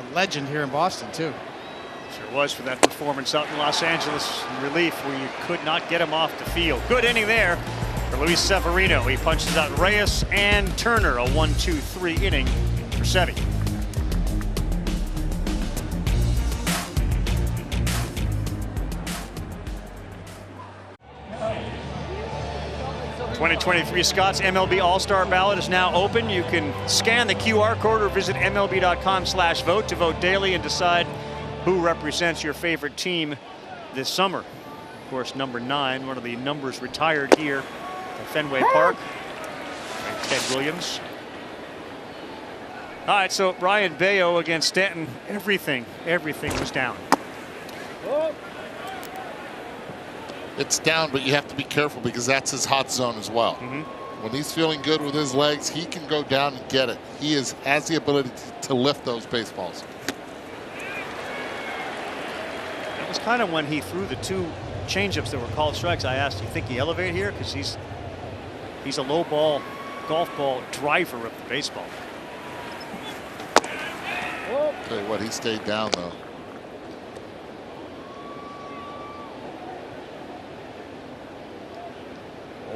The legend here in Boston, too. Sure was for that performance out in Los Angeles in relief where you could not get him off the field. Good inning there for Luis Severino. He punches out Reyes and Turner. A 1-2-3 inning for Sevy. 2023 Scott's MLB All-Star Ballot is now open. You can scan the QR code or visit MLB.com/vote to vote daily and decide who represents your favorite team this summer. Of course, number 9, one of the numbers retired here at Fenway Park. Ted Williams. All right, so Ryan Bayo against Stanton. Everything was down. It's down, but you have to be careful because that's his hot zone as well. When he's feeling good with his legs, he can go down and get it. He has the ability to lift those baseballs. That was kind of when he threw the 2 changeups that were called strikes. I asked, do you think he elevated here? Because he's a low ball, golf ball driver of the baseball. Tell you what, he stayed down though.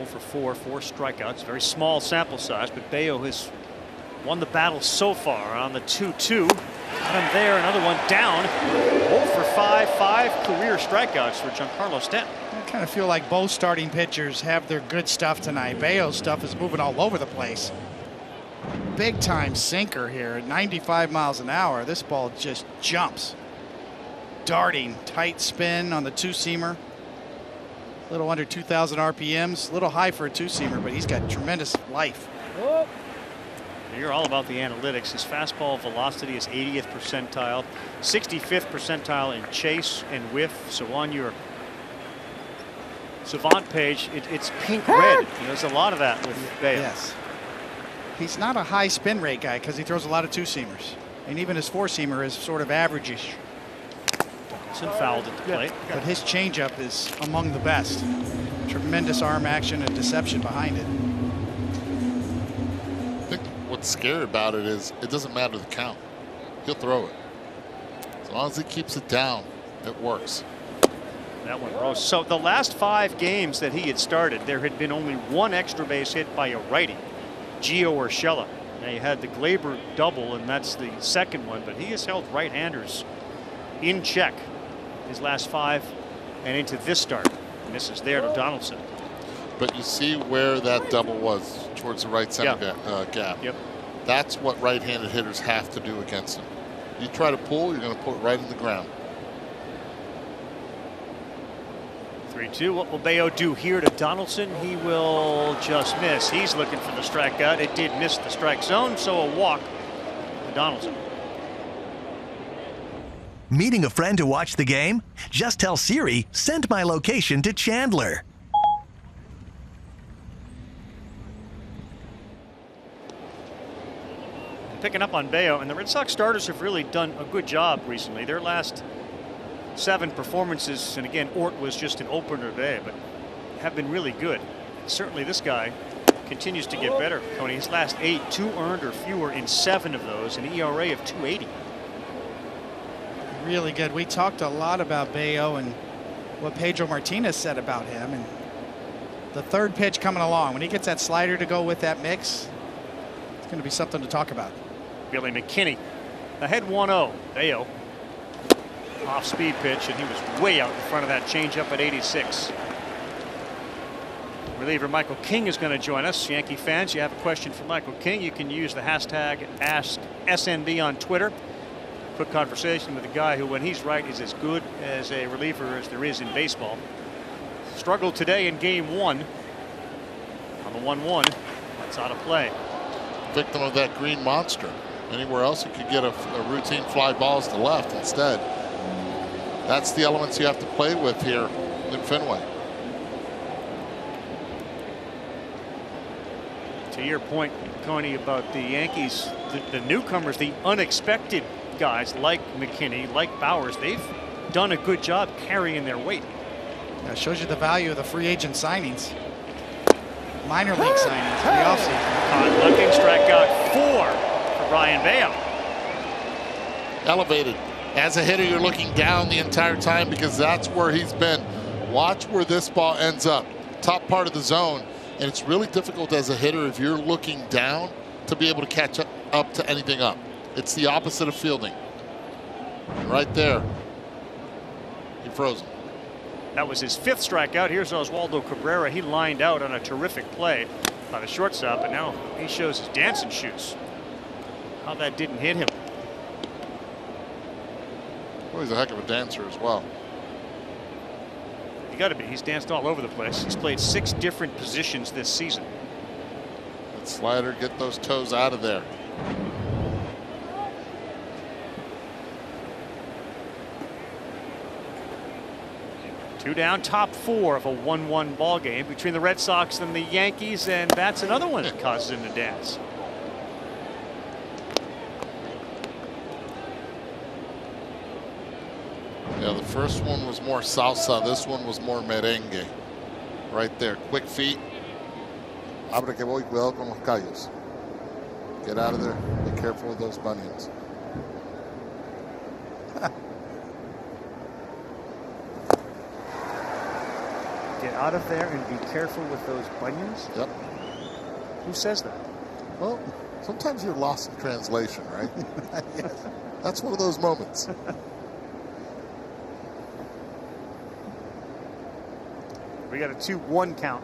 For 4 strikeouts. Very small sample size, but Bayo has won the battle so far on the 2-2. Got him there, another one down. 0 for 5 career strikeouts for Giancarlo Stanton. I kind of feel like both starting pitchers have their good stuff tonight. Bayo's stuff is moving all over the place. Big time sinker here at 95 miles an hour. This ball just jumps. Darting, tight spin on the two-seamer. A little under 2,000 RPMs, a little high for a two-seamer, but he's got tremendous life. You're all about the analytics. His fastball velocity is 80th percentile, 65th percentile in chase and whiff. So on your Savant page, it's pink red. There's a lot of that with Bayo. Yes. He's not a high spin rate guy because he throws a lot of two-seamers. And even his four-seamer is sort of average-ish. Fouled at the plate. But his changeup is among the best. Tremendous arm action and deception behind it. I think what's scary about it is it doesn't matter the count. He'll throw it. As long as he keeps it down, it works. That one rose. So the last 5 games that he had started, there had been only 1 extra base hit by a righty, Gio Urshela. Now you had the Glaber double, and that's the second one, but he has held right-handers in check his last 5 and into this start. Misses there to Donaldson. But you see where that double was, towards the right center gap. Yep. That's what right-handed hitters have to do against him. You try to pull, you're going to put it right in the ground. 3-2. What will Bayo do here to Donaldson? He will just miss. He's looking for the strikeout. It did miss the strike zone, so a walk to Donaldson. Meeting a friend to watch the game? Just tell Siri, send my location to Chandler. Picking up on Bayo, and the Red Sox starters have really done a good job recently. Their last 7 performances, and again, Ort was just an opener today, but have been really good. Certainly this guy continues to get better. Tony, his last 8, 2 earned or fewer in 7 of those, an ERA of 2.80. Really good. We talked a lot about Bayo and what Pedro Martinez said about him, and the third pitch coming along. When he gets that slider to go with that mix, it's going to be something to talk about. Billy McKinney ahead 1-0. Bayo off-speed pitch, and he was way out in front of that changeup at 86. Reliever Michael King is going to join us. Yankee fans, you have a question for Michael King, you can use the hashtag AskSNB on Twitter. Quick conversation with a guy who, when he's right, is as good as a reliever as there is in baseball. Struggled today in game 1 on the 1-1. That's out of play. Victim of that green monster. Anywhere else you could get a routine fly balls to left instead. That's the elements you have to play with here in Fenway. To your point, Coney, about the Yankees, the newcomers, the unexpected guys like McKinney, like Bowers, they've done a good job carrying their weight. That shows you the value of the free agent signings. Minor league signings in the offseason. Looking strikeout 4 for Ryan Bayo. Elevated. As a hitter, you're looking down the entire time because that's where he's been. Watch where this ball ends up. Top part of the zone. And it's really difficult as a hitter if you're looking down to be able to catch up to anything up. It's the opposite of fielding. And right there, he froze him. That was his 5th strikeout. Here's Oswaldo Cabrera. He lined out on a terrific play by the shortstop, and now he shows his dancing shoes. How that didn't hit him. Well, he's a heck of a dancer as well. You got to be. He's danced all over the place. He's played 6 different positions this season. That slider, get those toes out of there. Two down, top 4 of a 1-1 ball game between the Red Sox and the Yankees, and that's another one that causes him to dance. Yeah, the first one was more salsa. This one was more merengue. Right there, quick feet. Abre que voy, cuidado con los callos. Get out of there. Be careful with those bunions. Get out of there and be careful with those bunions? Yep. Who says that? Well, sometimes you're lost in translation, right? Yes. That's one of those moments. We got a 2-1 count.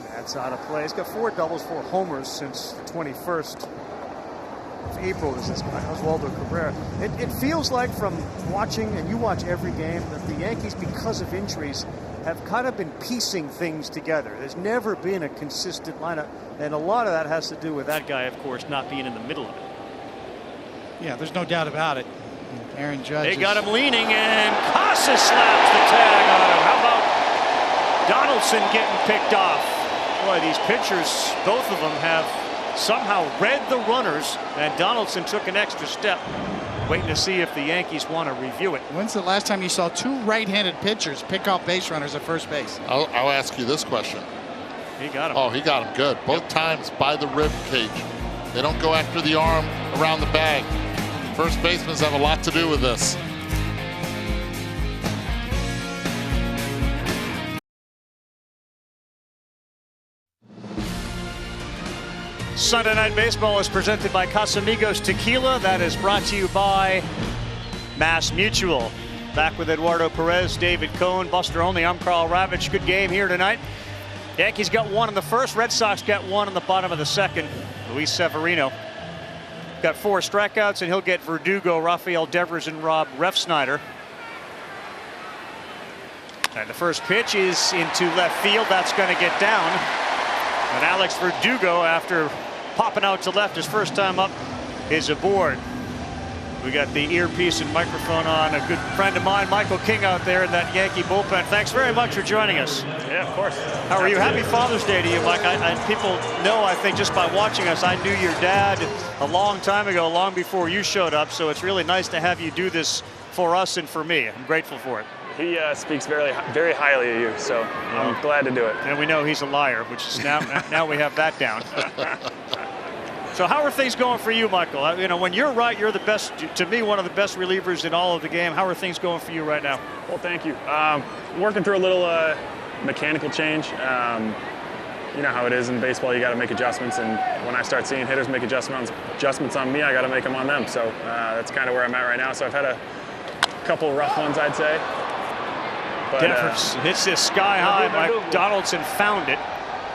That's out of play. He's got 4 doubles, 4 homers since the 21st of April. This is Oswaldo Cabrera. It feels like from watching, and you watch every game, that the Yankees, because of injuries, have kind of been piecing things together. There's never been a consistent lineup, and a lot of that has to do with that guy, of course, not being in the middle of it. Yeah, there's no doubt about it. Aaron Judge. They got him leaning, and Casa slaps the tag on him. How about Donaldson getting picked off? Boy, these pitchers, both of them have somehow read the runners, and Donaldson took an extra step. Waiting to see if the Yankees want to review it. When's the last time you saw 2 right-handed pitchers pick off base runners at first base? I'll ask you this question. He got him. Oh, he got him good. Both times by the rib cage. They don't go after the arm around the bag. First basemen have a lot to do with this. Sunday Night Baseball is presented by Casamigos Tequila. That is brought to you by Mass Mutual. Back with Eduardo Perez, David Cohn, Buster Olney. I'm Carl Ravitch. Good game here tonight. Yankees got 1 in the first. Red Sox got 1 in the bottom of the second. Luis Severino got 4 strikeouts, and he'll get Verdugo, Rafael Devers, and Rob Refsnyder. And the first pitch is into left field. That's going to get down. And Alex Verdugo, after popping out to left his first time up, is aboard. We got the earpiece and microphone on a good friend of mine, Michael King, out there in that Yankee bullpen. Thanks very much for joining us. Yeah, of course. How are you? Happy Father's Day to you, Mike. People know, I think, just by watching us, I knew your dad a long time ago, long before you showed up. So it's really nice to have you do this for us and for me. I'm grateful for it. He speaks very highly of you, so I'm glad to do it. And we know he's a liar, which is now we have that down. So how are things going for you, Michael? You know, when you're right, you're the best, to me, one of the best relievers in all of the game. How are things going for you right now? Well, thank you. Working through a little mechanical change. You know how it is in baseball, you got to make adjustments, and when I start seeing hitters make adjustments on me, I got to make them on them. So that's kind of where I'm at right now. So I've had a couple rough ones, I'd say. But, Devers hits this sky high. Mike Donaldson found it,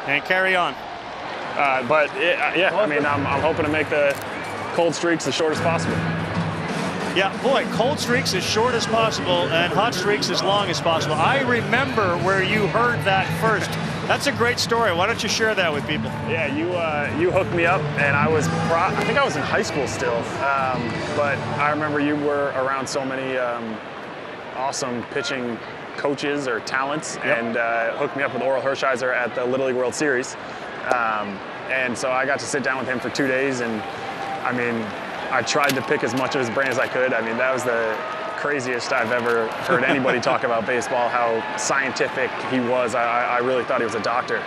and carry on. Yeah, I mean, I'm hoping to make the cold streaks as short as possible. Yeah, boy, cold streaks as short as possible and hot streaks as long as possible. I remember where you heard that first. That's a great story. Why don't you share that with people? Yeah, you hooked me up, and I think I was in high school still. But I remember you were around so many awesome pitching coaches or talents, and hooked me up with Oral Hershiser at the Little League World Series. And so I got to sit down with him for 2 days, and I mean, I tried to pick as much of his brain as I could. I mean, that was the craziest I've ever heard anybody talk about baseball, how scientific he was. I really thought he was a doctor.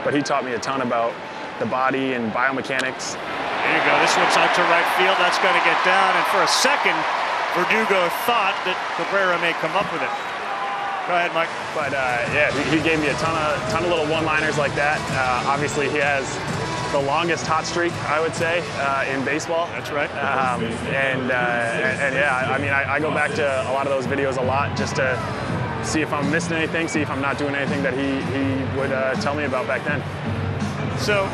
But he taught me a ton about the body and biomechanics. There you go. This one's out to right field. That's going to get down. And for a second, Verdugo thought that Cabrera may come up with it. Go ahead, Mike. But yeah, he gave me a ton of little one-liners like that. Obviously, he has the longest hot streak, I would say, in baseball. That's right. And yeah, I mean, I go back to a lot of those videos a lot just to see if I'm missing anything, see if I'm not doing anything that he would tell me about back then. So,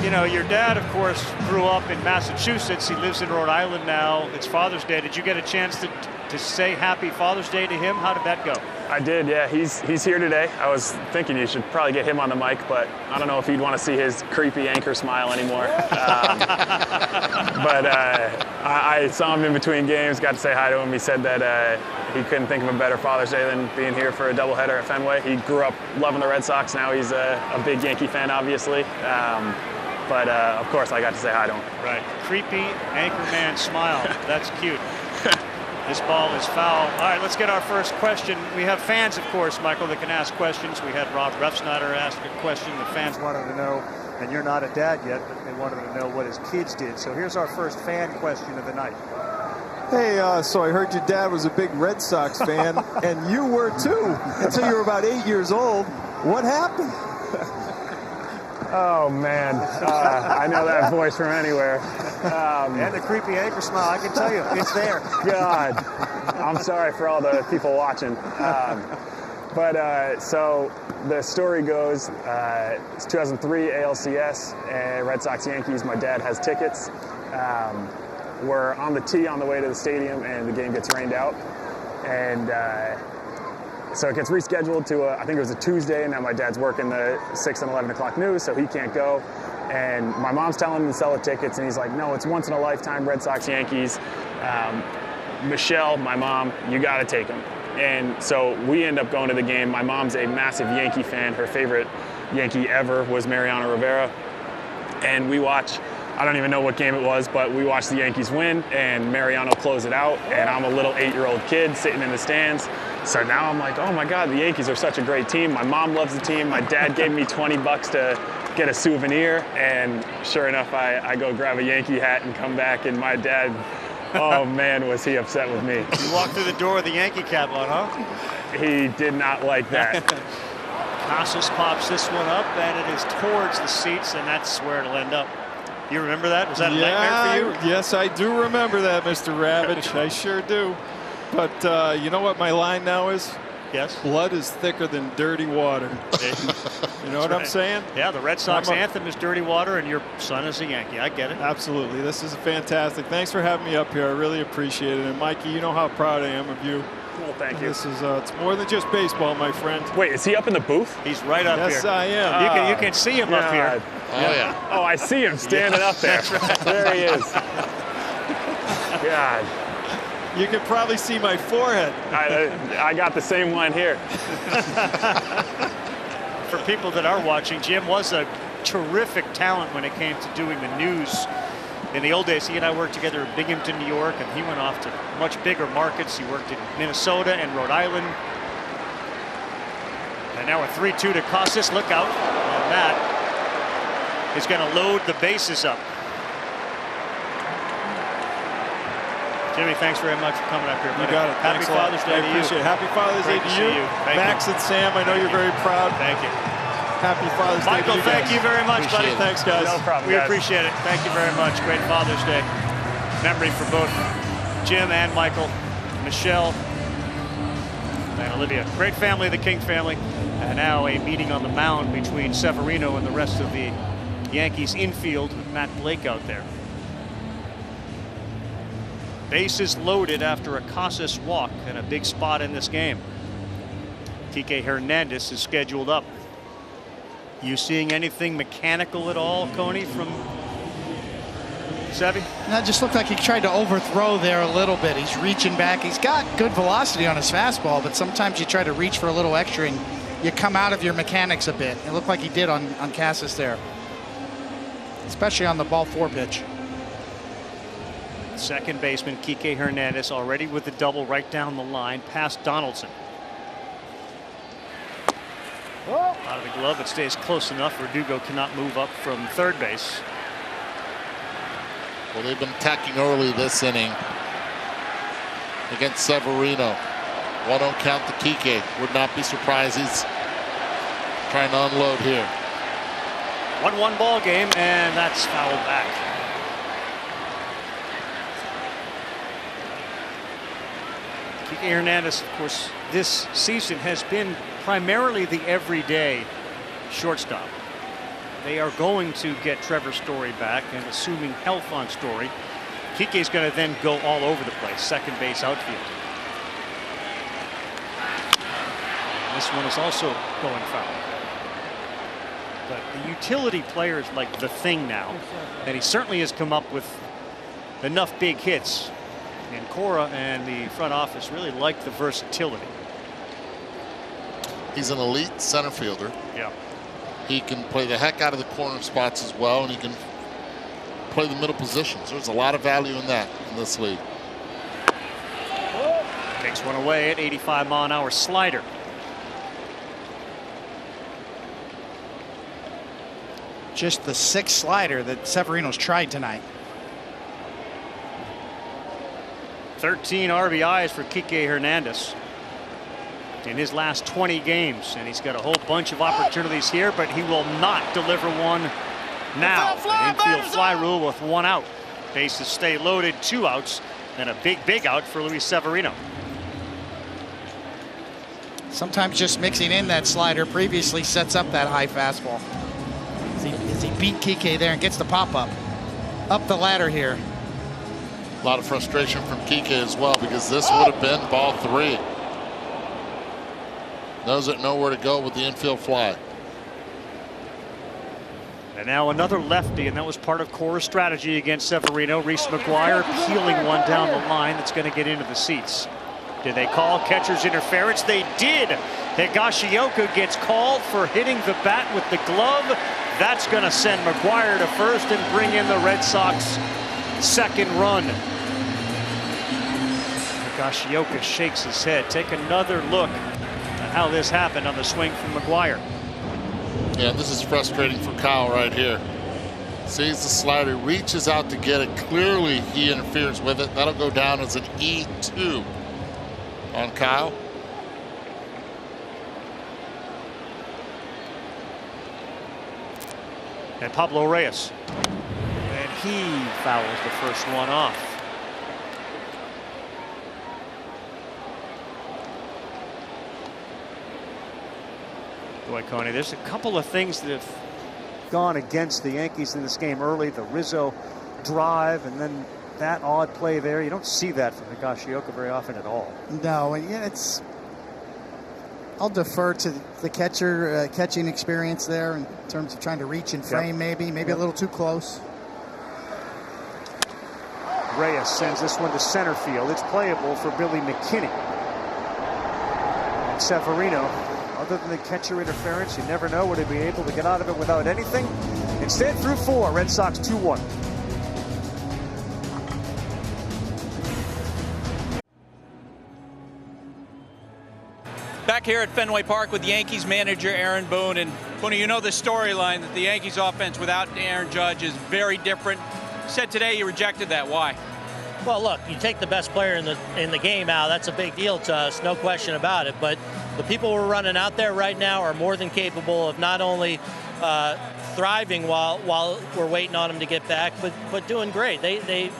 you know, your dad, of course, grew up in Massachusetts. He lives in Rhode Island now. It's Father's Day. Did you get a chance to say Happy Father's Day to him? How did that go? I did, yeah. He's here today. I was thinking you should probably get him on the mic, but I don't know if he'd want to see his creepy anchor smile anymore. But I saw him in between games, got to say hi to him. He said that he couldn't think of a better Father's Day than being here for a doubleheader at Fenway. He grew up loving the Red Sox. Now he's a big Yankee fan, obviously. But of course, I got to say hi to him. Right. Creepy anchorman smile. That's cute. This ball is foul. All right, let's get our first question. We have fans, of course, Michael, that can ask questions. We had Rob Refsnyder ask a question. The fans wanted to know And you're not a dad yet, but they wanted to know what his kids did. So here's our first fan question of the night. Hey, so I heard your dad was a big Red Sox fan, and you were too, until you were about 8 years old. What happened? Oh, man. I know that voice from anywhere. And the creepy anchor smile, I can tell you, it's there. God, I'm sorry for all the people watching. So the story goes, it's 2003 ALCS, Red Sox Yankees. My dad has tickets. We're on the tee on the way to the stadium, and the game gets rained out. And so it gets rescheduled to, I think it was a Tuesday, and now my dad's working the 6 and 11 o'clock news, so he can't go. And my mom's telling him to sell the tickets, and he's like, no, it's once in a lifetime, Red Sox Yankees. Michelle, my mom, you got to take them. And so we end up going to the game. My mom's a massive Yankee fan. Her favorite Yankee ever was Mariano Rivera. And we watch, I don't even know what game it was, but we watched the Yankees win and Mariano close it out. And I'm a little 8-year-old kid sitting in the stands. So now I'm like, oh my God, the Yankees are such a great team. My mom loves the team. My dad gave me $20 to get a souvenir. And sure enough, I go grab a Yankee hat and come back, and my dad, oh man, was he upset with me. You walked through the door with the Yankee cap on, huh? He did not like that. Casas pops this one up, and it is towards the seats, and that's where it'll end up. You remember that? Was that a nightmare for you? Yes, I do remember that, Mr. Ravage. I sure do. But you know what my line now is? Yes. Blood is thicker than dirty water. You know what I'm saying? Yeah, the Red Sox anthem is Dirty Water, and your son is a Yankee. I get it. Absolutely. This is fantastic. Thanks for having me up here. I really appreciate it. And Mikey, you know how proud I am of you. Well, thank you. This is it's more than just baseball, my friend. Wait, is he up in the booth? He's right up here. Yes, I am. You can see him up here. Oh, yeah. Oh, I see him standing up there. Right. There he is. God. You can probably see my forehead. I got the same one here. For people that are watching, Jim was a terrific talent when it came to doing the news. In the old days, he and I worked together in Binghamton, New York, and he went off to much bigger markets. He worked in Minnesota and Rhode Island. And now a 3-2 to Casas. Look out. And that is going to load the bases up. Jimmy, thanks very much for coming up here. You got it. Happy Father's Day to you. Appreciate it. Happy Father's Day to you. Max and Sam, I know you're very proud. Thank you. Happy Father's Day to you Michael, thank you very much, buddy. Thanks, guys. No problem, We guys. appreciate it. Thank you very much. Great Father's Day. Memory for both Jim and Michael, Michelle, and Olivia. Great family, the King family. And now a meeting on the mound between Severino and the rest of the Yankees infield with Matt Blake out there. Bases loaded after a Casas walk and a big spot in this game. Kike Hernandez is scheduled up. You seeing anything mechanical at all, Coney, from Sevy? That just looked like he tried to overthrow there a little bit. He's reaching back. He's got good velocity on his fastball, but sometimes you try to reach for a little extra and you come out of your mechanics a bit. It looked like he did on Casas there, especially on the ball 4 pitch. Second baseman Kike Hernandez already with the double right down the line past Donaldson. Out of the glove, it stays close enough. Verdugo cannot move up from third base. Well, they've been attacking early this inning against Severino. 1-0 count to Kike. Would not be surprised. He's trying to unload here. 1-1 ball game, and that's fouled back. Kike Hernandez, of course, this season has been primarily the everyday shortstop. They are going to get Trevor Story back, and assuming health on Story, Kike's going to then go all over the place, second base, outfield. And this one is also going foul. But the utility player is like the thing now, and he certainly has come up with enough big hits. And Cora and the front office really like the versatility. He's an elite center fielder. Yeah. He can play the heck out of the corner spots as well, and he can play the middle positions. There's a lot of value in that in this league. Takes one away at 85-mile-an-hour slider. just the 6th slider that Severino's tried tonight. 13 RBIs for Kike Hernandez in his last 20 games, and he's got a whole bunch of opportunities here, but he will not deliver one now. An infield fly rule with 1 out. Bases stay loaded, 2 outs, and a big out for Luis Severino. Sometimes just mixing in that slider previously sets up that high fastball. As he beat Kike there and gets the pop-up. Up the ladder here. A lot of frustration from Kike as well, because this would have been ball 3. Doesn't know where to go with the infield fly. And now another lefty, and that was part of Cora's strategy against Severino. Reese McGuire peeling one down the line that's going to get into the seats. Did they call catcher's interference? They did. Higashioka gets called for hitting the bat with the glove. That's going to send McGuire to first and bring in the Red Sox second run. Higashioka shakes his head. Take another look at how this happened on the swing from McGuire. Yeah, this is frustrating for Kyle right here. Sees the slider, reaches out to get it. Clearly he interferes with it. That'll go down as an E2 on Kyle. And Pablo Reyes. And he fouls the first one off. Boy, Coney, there's a couple of things that have gone against the Yankees in this game early. The Rizzo drive and then that odd play there. You don't see that from Higashioka very often at all. No, yeah, it's. I'll defer to the catcher catching experience there in terms of trying to reach and frame, maybe a little too close. Reyes sends this one to center field. It's playable for Billy McKinney. And Severino, other than the catcher interference, you never know, would he be able to get out of it without anything? Instead, through 4, Red Sox 2-1. Back here at Fenway Park with Yankees manager Aaron Boone. And Boone, you know the storyline that the Yankees offense without Aaron Judge is very different. You said today you rejected that. Why? Well, look, you take the best player in the game out. That's a big deal to us, no question about it. But the people we're running out there right now are more than capable of not only thriving while we're waiting on them to get back, but doing great.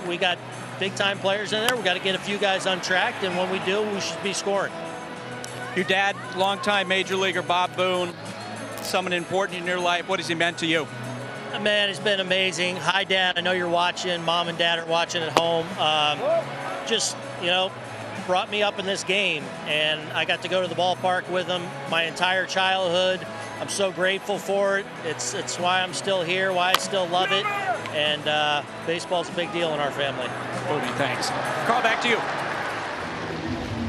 We got big time players in there. We got to get a few guys untracked, and when we do, we should be scoring. Your dad, longtime major leaguer Bob Boone, someone important in your life. What has he meant to you? Man, it's been amazing. Hi, Dad. I know you're watching. Mom and Dad are watching at home. Just, brought me up in this game, and I got to go to the ballpark with him my entire childhood. I'm so grateful for it. It's why I'm still here, why I still love it, and baseball's a big deal in our family. Bodie, thanks. Carl, back to you.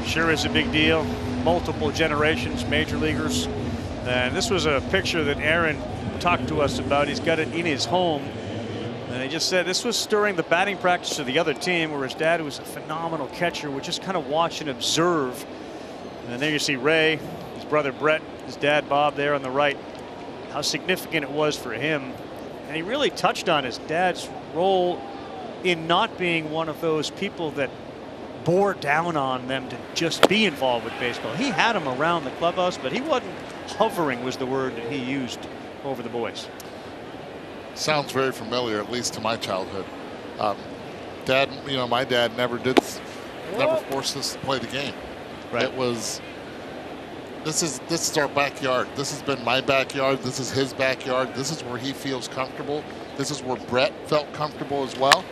Sure is a big deal. Multiple generations, major leaguers. And this was a picture that Aaron talked to us about. He's got it in his home. And he just said this was during the batting practice of the other team, where his dad, who was a phenomenal catcher, would just kind of watch and observe. And there you see Ray, his brother Brett, his dad Bob there on the right, how significant it was for him. And he really touched on his dad's role in not being one of those people that bore down on them to just be involved with baseball. He had them around the clubhouse, but he wasn't hovering, was the word that he used over the boys. Sounds very familiar, at least to my childhood. Dad, my dad never forced us to play the game. Right. It was, this is our backyard. This has been my backyard. This is his backyard. This is where he feels comfortable. This is where Brett felt comfortable as well.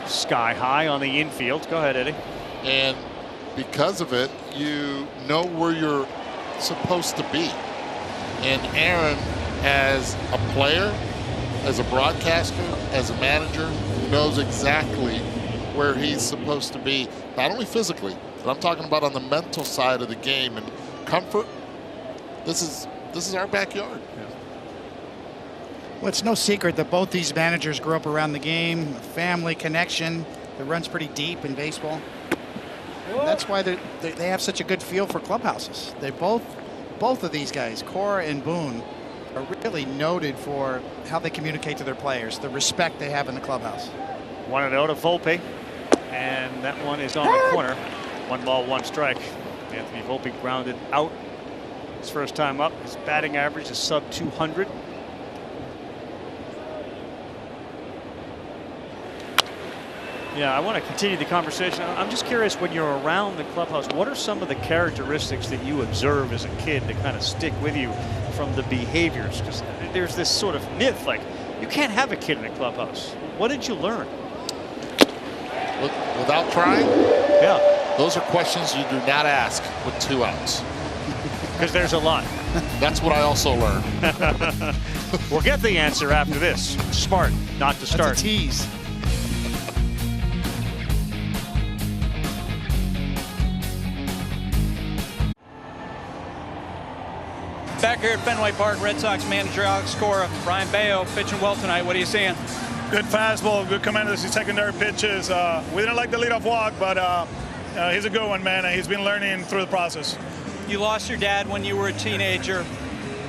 Sky high on the infield. Go ahead, Eddie. And because of it, you know where you're supposed to be. And Aaron, as a player, as a broadcaster, as a manager, knows exactly where he's supposed to be, not only physically, but I'm talking about on the mental side of the game. And comfort, this is our backyard. Yeah. Well, it's no secret that both these managers grew up around the game, a family connection that runs pretty deep in baseball. And that's why they have such a good feel for clubhouses. They both of these guys, Cora and Boone, are really noted for how they communicate to their players, the respect they have in the clubhouse. 1-0 to Volpe, and that one is on the corner. 1 ball, 1 strike. Anthony Volpe grounded out his first time up. His batting average is sub 200. Yeah, I want to continue the conversation. I'm just curious, when you're around the clubhouse, what are some of the characteristics that you observe as a kid that kind of stick with you from the behaviors? Because there's this sort of myth, like, you can't have a kid in a clubhouse. What did you learn? Without trying? Yeah. Those are questions you do not ask with 2 outs. Because there's a lot. That's what I also learned. We'll get the answer after this. Smart not to start. That's a tease. Back here at Fenway Park, Red Sox manager Alex Cora. Brian Bayo pitching well tonight. What are you seeing? Good fastball, good command of the secondary pitches. We didn't like the leadoff walk, but he's a good one, man, and he's been learning through the process. You lost your dad when you were a teenager.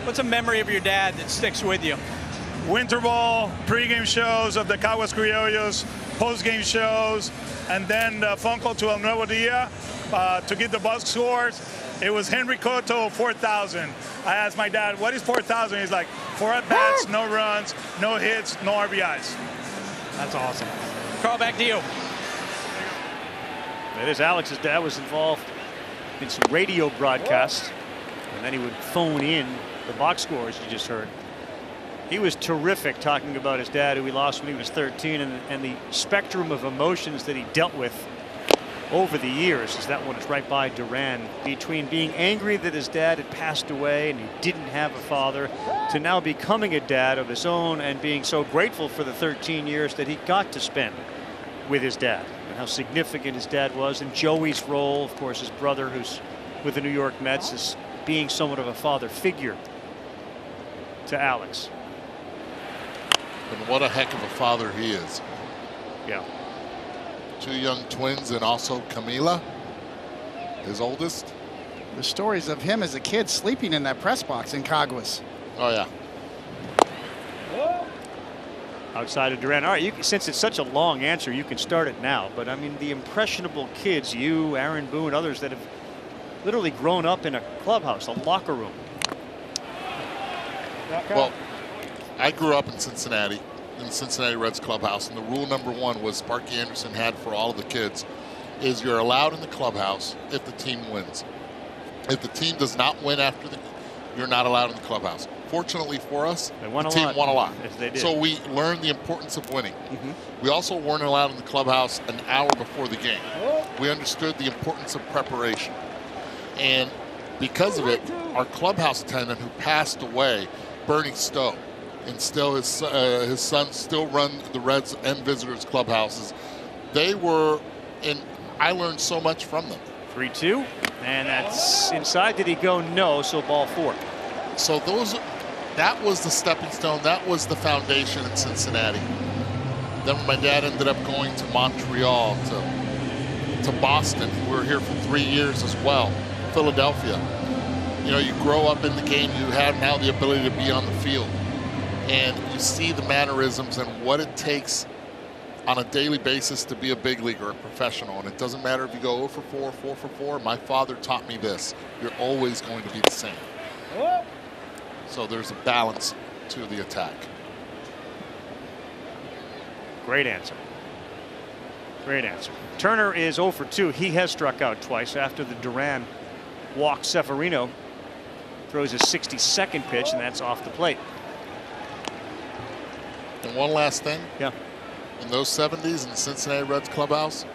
What's a memory of your dad that sticks with you? Winter ball, pregame shows of the Caguas Criollos, postgame shows, and then the phone call to El Nuevo Dia to get the bus scores. It was Henry Cotto, 4,000. I asked my dad, what is 4,000? He's like, 4 at-bats, no runs, no hits, no RBIs. That's awesome. Carl, back to you. It is. Alex's dad was involved in some radio broadcasts, and then he would phone in the box scores you just heard. He was terrific talking about his dad, who he lost when he was 13, and the spectrum of emotions that he dealt with over the years, as that one is right by Duran, between being angry that his dad had passed away and he didn't have a father, to now becoming a dad of his own and being so grateful for the 13 years that he got to spend with his dad, and how significant his dad was, and Joey's role, of course, his brother, who's with the New York Mets, as being somewhat of a father figure to Alex. And what a heck of a father he is. Yeah. 2 young twins, and also Camila, his oldest. The stories of him as a kid sleeping in that press box in Caguas. Oh, yeah. Outside of Duran. All right, since it's such a long answer, you can start it now. But I mean, the impressionable kids, you, Aaron Boone, others that have literally grown up in a clubhouse, a locker room. Well, I grew up in Cincinnati, in the Cincinnati Reds clubhouse, and the rule number 1 was Sparky Anderson had for all of the kids is you're allowed in the clubhouse if the team wins. If the team does not win you're not allowed in the clubhouse. Fortunately for us, the team won a lot. Yes, they did. So we learned the importance of winning. We also weren't allowed in the clubhouse an hour before the game. We understood the importance of preparation. And because of it, our clubhouse attendant who passed away, Bernie Stowe, and still his sons still run the Reds and Visitors clubhouses. They were, and I learned so much from them. 3-2, and that's inside. Did he go? No, so ball 4. So that was the stepping stone. That was the foundation in Cincinnati. Then when my dad ended up going to Montreal, to Boston, we were here for 3 years as well. Philadelphia. You know, you grow up in the game. You have now the ability to be on the field. And you see the mannerisms and what it takes on a daily basis to be a big leaguer, a professional. And it doesn't matter if you go 0 for 4, 4 for 4. My father taught me this. You're always going to be the same. So there's a balance to the attack. Great answer. Great answer. Turner is 0 for 2. He has struck out twice after the Duran walk. Severino throws his 62nd pitch, and that's off the plate. And one last thing. Yeah. In those 70s in the Cincinnati Reds clubhouse,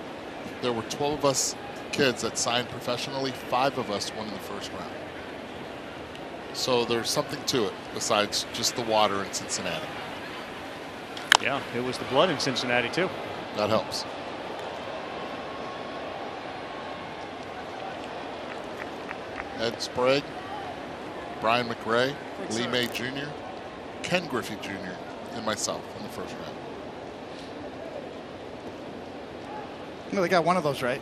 there were 12 of us kids that signed professionally. 5 of us won in the first round. So there's something to it besides just the water in Cincinnati. Yeah, it was the blood in Cincinnati too. That helps. Ed Sprague, Brian McRae, Lee May Jr., Ken Griffey Jr., and myself in the first round. No, they got one of those right.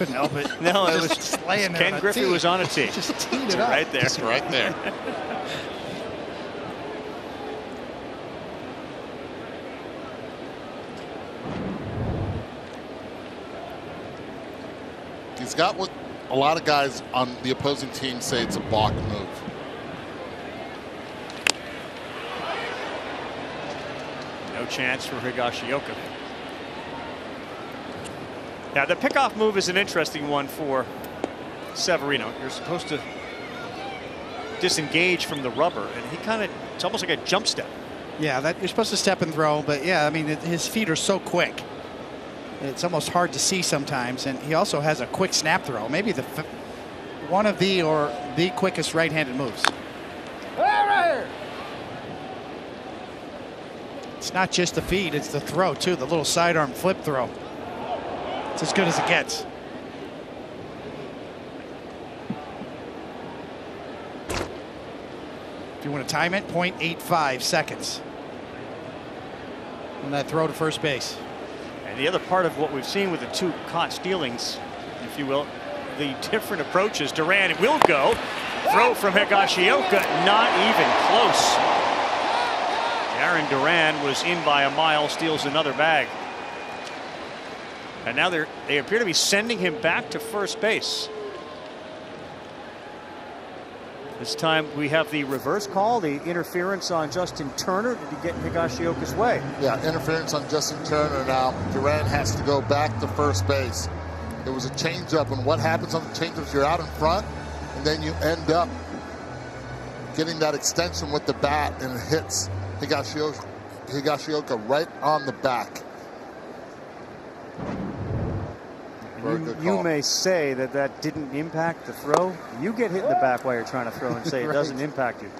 Couldn't help it. No, it Just was laying there Ken on a Griffey tee. was on a tee. Just teed it up. Right there. Just right there. He's got what a lot of guys on the opposing team say it's a balk move. No chance for Higashioka. Now, the pickoff move is an interesting one for Severino. You're supposed to disengage from the rubber, and he kind of, it's almost like a jump step. Yeah, that you're supposed to step and throw, but yeah, I mean, his feet are so quick. It's almost hard to see sometimes, and he also has a quick snap throw. Maybe one of the or the quickest right-handed moves. It's not just the feet, it's the throw too, the little sidearm flip throw. It's as good as it gets. If you want to time it, 0.85 seconds on that throw to first base. And the other part of what we've seen with the two caught stealings, if you will, the different approaches. Duran will go. Throw from Higashioka, not even close. Aaron Duran was in by a mile, steals another bag. And now they appear to be sending him back to first base. This time we have the reverse call, the interference on Justin Turner to get Higashioka's way. Yeah, interference on Justin Turner now. Duran has to go back to first base. It was a changeup, and what happens on the changeups? You're out in front, and then you end up getting that extension with the bat, and it hits Higashioka right on the back. You may say that didn't impact the throw. You get hit in the back while you're trying to throw and say it doesn't impact you.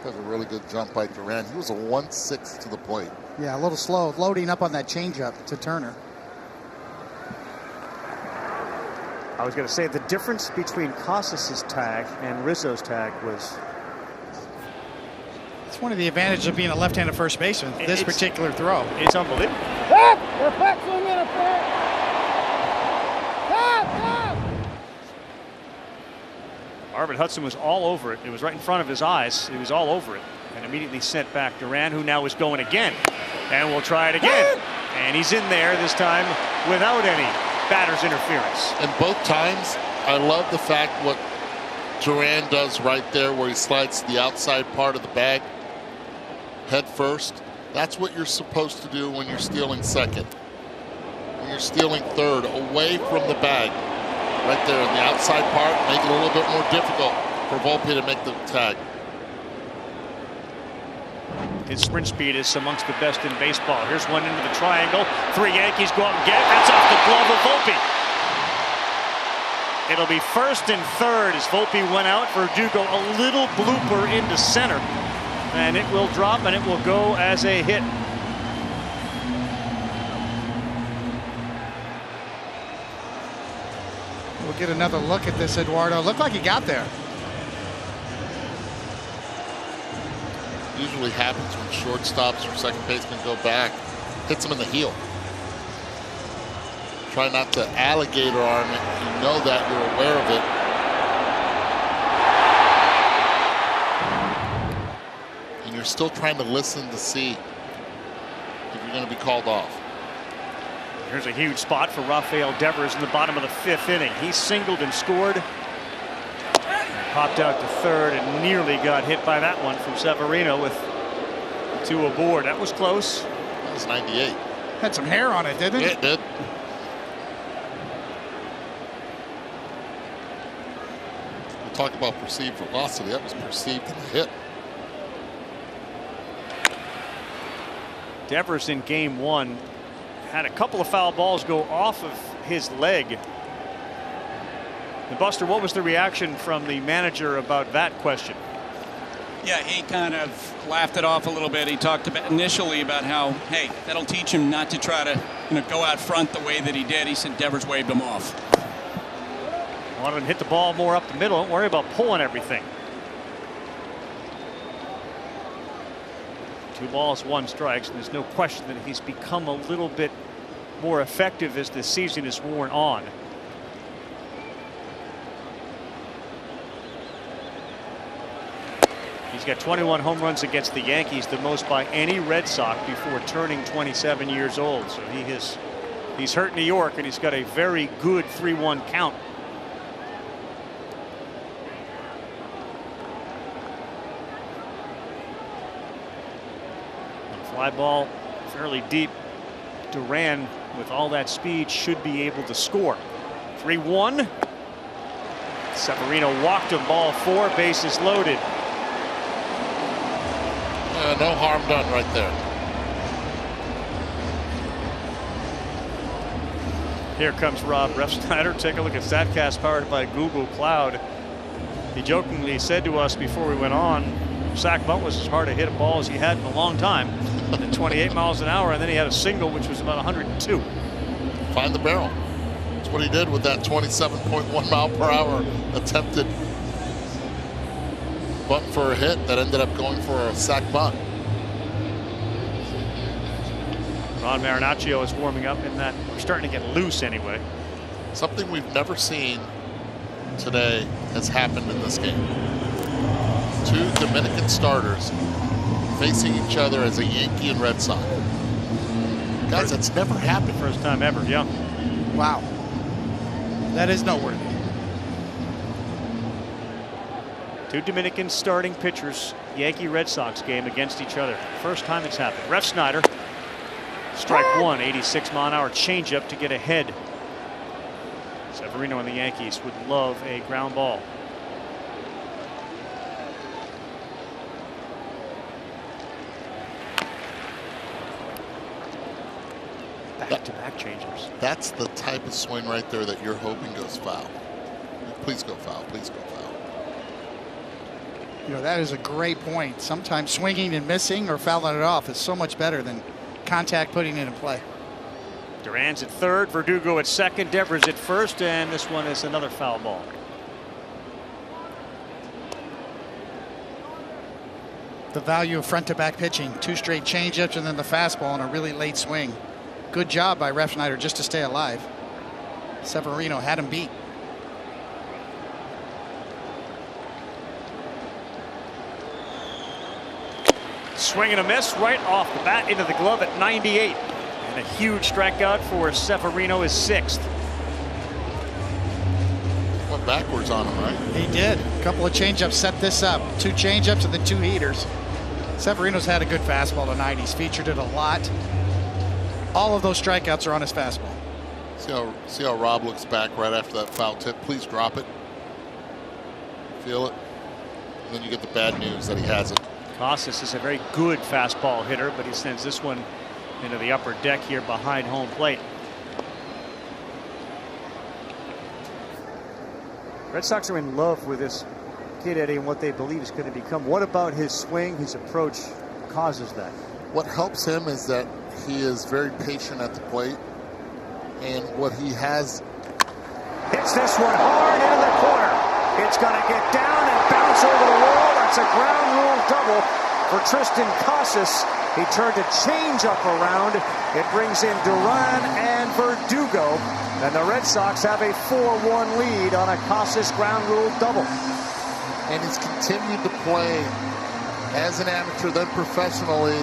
That was a really good jump by Duran. He was a 1-6 to the plate. Yeah, a little slow, loading up on that changeup to Turner. I was going to say the difference between Casas's tag and Rizzo's tag was. It's one of the advantages of being a left-handed first baseman. This particular throw. It's unbelievable. Marvin Hudson was all over it. It was right in front of his eyes. He was all over it and immediately sent back Duran, who now is going again. And we'll try it again. And he's in there this time without any batter's interference. And both times, I love the fact what Duran does right there where he slides to the outside part of the bag head first. That's what you're supposed to do when you're stealing second. When you're stealing third, away from the bag. Right there in the outside part, make it a little bit more difficult for Volpe to make the tag. His sprint speed is amongst the best in baseball. Here's one into the triangle. 3 Yankees go out and get it. That's off the glove of Volpe. It'll be first and third as Volpe went out. Verdugo a little blooper into center. And it will drop and it will go as a hit. We'll get another look at this, Eduardo. Looked like he got there. Usually happens when shortstops or second basemen go back. Hits him in the heel. Try not to alligator arm it. You know that, you're aware of it. And you're still trying to listen to see if you're going to be called off. Here's a huge spot for Rafael Devers in the bottom of the 5th inning. He singled and scored. Popped out to third and nearly got hit by that one from Severino with 2 aboard. That was close. That was 98. Had some hair on it, didn't it? It did. We'll talk about perceived velocity. That was perceived in the hit. Devers in game 1 had a couple of foul balls go off of his leg. And Buster, what was the reaction from the manager about that question? Yeah, he kind of laughed it off a little bit. He talked about initially about how, hey, that'll teach him not to try to go out front the way that he did. He said Devers waved him off. Wanted him to hit the ball more up the middle. Don't worry about pulling everything. 2 balls, 1 strike. And there's no question that he's become a little bit more effective as the season has worn on. He's got 21 home runs against the Yankees, the most by any Red Sox before turning 27 years old. So he's hurt New York, and he's got a very good 3-1 count. Fly ball fairly deep. Duran, with all that speed, should be able to score. 3-1. Severino walked him, ball 4, bases loaded. No harm done right there. Here comes Rob Refsnyder. Take a look at StatCast powered by Google Cloud. He jokingly said to us before we went on, Zach Bunt was as hard to hit a ball as he had in a long time, at 28 miles an hour, and then he had a single which was about 102. Find the barrel. That's what he did with that 27.1 mile per hour attempted bunt for a hit that ended up going for a sac bunt. Ron Marinaccio is warming up in that. We're starting to get loose anyway. Something we've never seen today has happened in this game. 2 Dominican starters facing each other as a Yankee and Red Sox. Guys, that's never happened. First time ever, yeah. Wow. That is noteworthy. 2 Dominican starting pitchers, Yankee Red Sox game against each other. First time it's happened. Refsnyder, strike 1, 86 mile an hour changeup to get ahead. Severino and the Yankees would love a ground ball. Back-to-back changeups. That's the type of swing right there that you're hoping goes foul. Please go foul. Please go foul. You know, that is a great point. Sometimes swinging and missing or fouling it off is so much better than contact putting it in play. Duran's at third, Verdugo at second, Devers at first, and this one is another foul ball. The value of front-to-back pitching. 2 straight changeups and then the fastball in a really late swing. Good job by Refsnyder just to stay alive. Severino had him beat. Swing and a miss right off the bat into the glove at 98. And a huge strikeout for Severino, his 6th. Went backwards on him, right? He did. A couple of changeups set this up. 2 changeups and then 2 heaters. Severino's had a good fastball tonight. He's featured it a lot. All of those strikeouts are on his fastball. See how Rob looks back right after that foul tip. Please drop it. Feel it. And then you get the bad news that he has it. Casas is a very good fastball hitter, but he sends this one into the upper deck here behind home plate. Red Sox are in love with this kid, Eddie, and what they believe is going to become. What about his swing, his approach causes that? What helps him is that he is very patient at the plate, and what he has. Hits this one hard into the corner. It's going to get down and bounce over the wall. That's a ground rule double for Tristan Casas. He turned a changeup around. It brings in Duran and Verdugo, and the Red Sox have a 4-1 lead on a Casas ground rule double. And he's continued to play as an amateur, then professionally,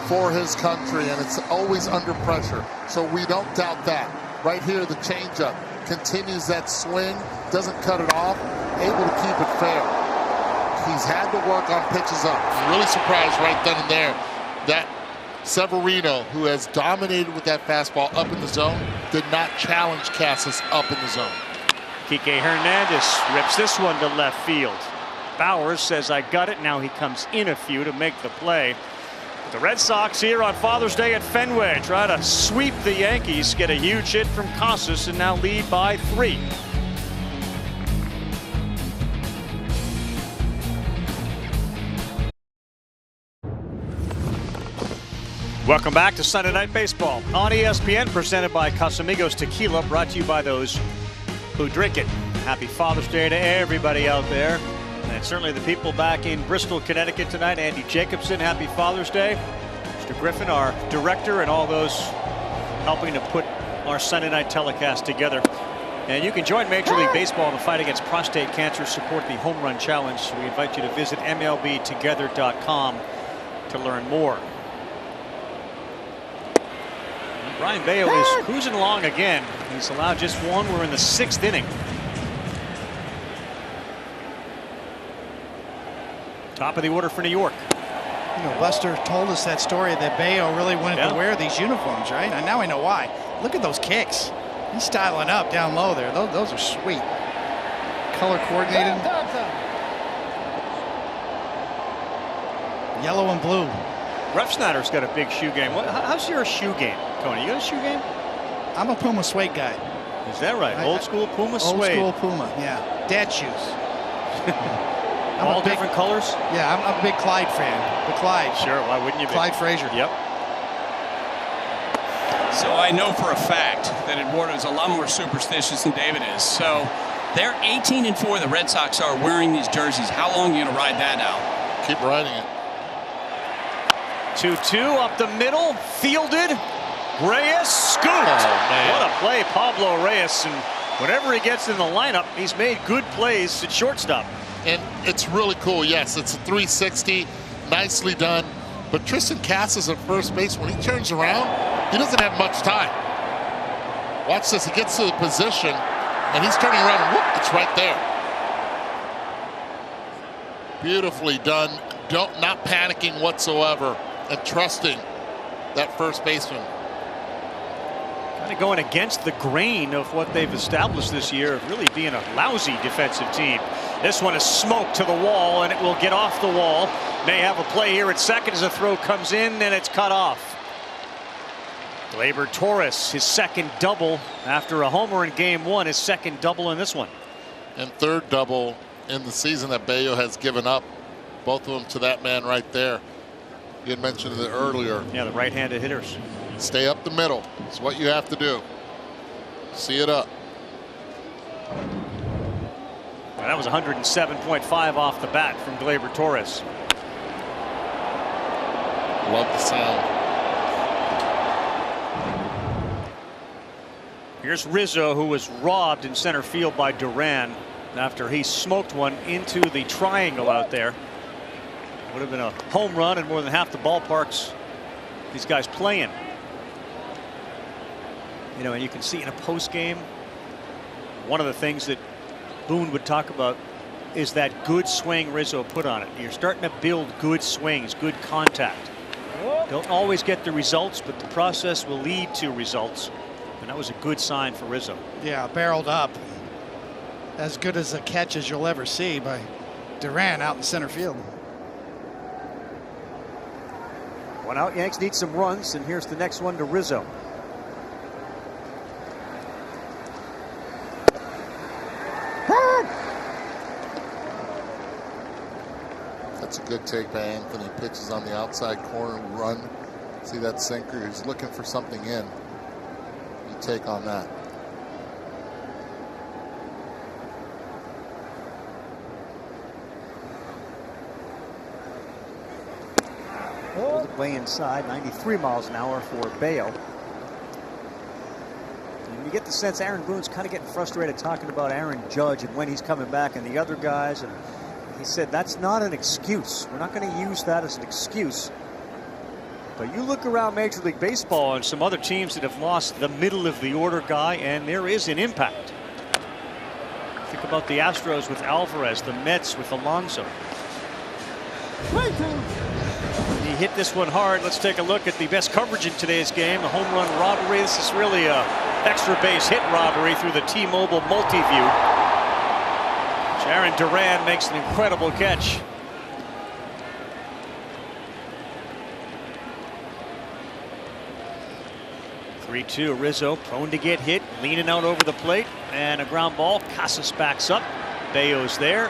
for his country, and it's always under pressure. So we don't doubt that. Right here, the changeup continues that swing, doesn't cut it off, able to keep it fair. He's had to work on pitches up. I'm really surprised right then and there that Severino, who has dominated with that fastball up in the zone, did not challenge Casas up in the zone. Kike Hernandez rips this one to left field. Bowers says, I got it. Now he comes in a few to make the play. The Red Sox here on Father's Day at Fenway try to sweep the Yankees, get a huge hit from Casas, and now lead by 3. Welcome back to Sunday Night Baseball on ESPN, presented by Casamigos Tequila, brought to you by those who drink it. Happy Father's Day to everybody out there. And certainly the people back in Bristol, Connecticut tonight. Andy Jacobson, happy Father's Day. Mr. Griffin, our director, and all those helping to put our Sunday night telecast together. And you can join Major League Baseball in the fight against prostate cancer. Support the Home Run Challenge. We invite you to visit MLBtogether.com to learn more. And Brian Bayo is cruising along again. He's allowed just one. We're in the 6th inning. Top of the order for New York. You know, Lester told us that story that Bayo really wanted to wear these uniforms, right? And now I know why. Look at those kicks. He's styling up down low there. Those are sweet. Color coordinated. Yellow and blue. Refsnyder's got a big shoe game. How's your shoe game, Tony? You got a shoe game? I'm a Puma suede guy. Is that right? Old school Puma suede. Old school Puma, yeah. Dad shoes. All different colors? Yeah, I'm a big Clyde fan. The Clyde. Sure, why wouldn't you be? Clyde Frazier. Yep. So I know for a fact that Eduardo is a lot more superstitious than David is. So they're 18-4. The Red Sox are wearing these jerseys. How long are you going to ride that out? Keep riding it. 2-2 up the middle, fielded. Reyes scooped. Oh, man. What a play, Pablo Reyes. And whenever he gets in the lineup, he's made good plays at shortstop. And it's really cool. Yes, it's a 360. Nicely done. But Tristan Casas at first base, when he turns around, he doesn't have much time. Watch this. He gets to the position, and he's turning around, and whoop, it's right there. Beautifully done. Not panicking whatsoever, and trusting that first baseman. Kind of going against the grain of what they've established this year of really being a lousy defensive team. This one is smoked to the wall, and it will get off the wall. May have a play here at second as a throw comes in, and it's cut off. Gleyber Torres, his second double after a homer in game one, his second double in this one. And third double in the season that Bayo has given up. Both of them to that man right there. You had mentioned it earlier. Yeah, the right-handed hitters. Stay up the middle. It's what you have to do. See it up. And that was 107.5 off the bat from Gleyber Torres. Love the sound. Here's Rizzo, who was robbed in center field by Duran after he smoked one into the triangle out there. Would have been a home run in more than half the ballparks these guys playing. You know, and you can see in a post game, one of the things that Boone would talk about is that good swing Rizzo put on it. You're starting to build good swings, good contact. Don't always get the results, but the process will lead to results. And that was a good sign for Rizzo. Yeah, barreled up. As good as a catch as you'll ever see by Duran out in center field. One out, Yanks need some runs, and here's the next one to Rizzo. That's a good take by Anthony. Pitches on the outside corner, run. See that sinker? He's looking for something in. You take on that. All the way inside, 93 miles an hour for Bayo. And you get the sense Aaron Boone's kind of getting frustrated talking about Aaron Judge and when he's coming back and the other guys. And he said that's not an excuse. We're not going to use that as an excuse. But you look around Major League Baseball and some other teams that have lost the middle of the order guy, and there is an impact. Think about the Astros with Alvarez, the Mets with Alonso. He hit this one hard. Let's take a look at the best coverage in today's game. A home run robbery. This is really a extra base hit robbery through the T-Mobile multi-view. Jarren Duran makes an incredible catch. (3-2) Rizzo prone to get hit, leaning out over the plate, and a ground ball. Casas backs up. Bayo's there.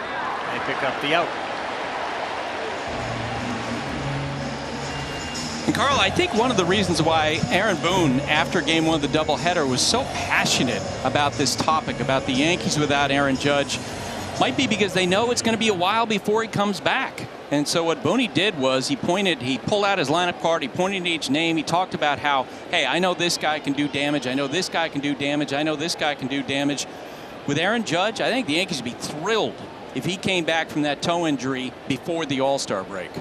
They pick up the out. And Carl, I think one of the reasons why Aaron Boone, after game one of the doubleheader, was so passionate about this topic, about the Yankees without Aaron Judge, Might be because they know it's going to be a while before he comes back. And so what Booney did was he pulled out his lineup card, he pointed to each name, he talked about how, hey, I know this guy can do damage, I know this guy can do damage, I know this guy can do damage. With Aaron Judge, I think the Yankees would be thrilled if he came back from that toe injury before the All-Star break.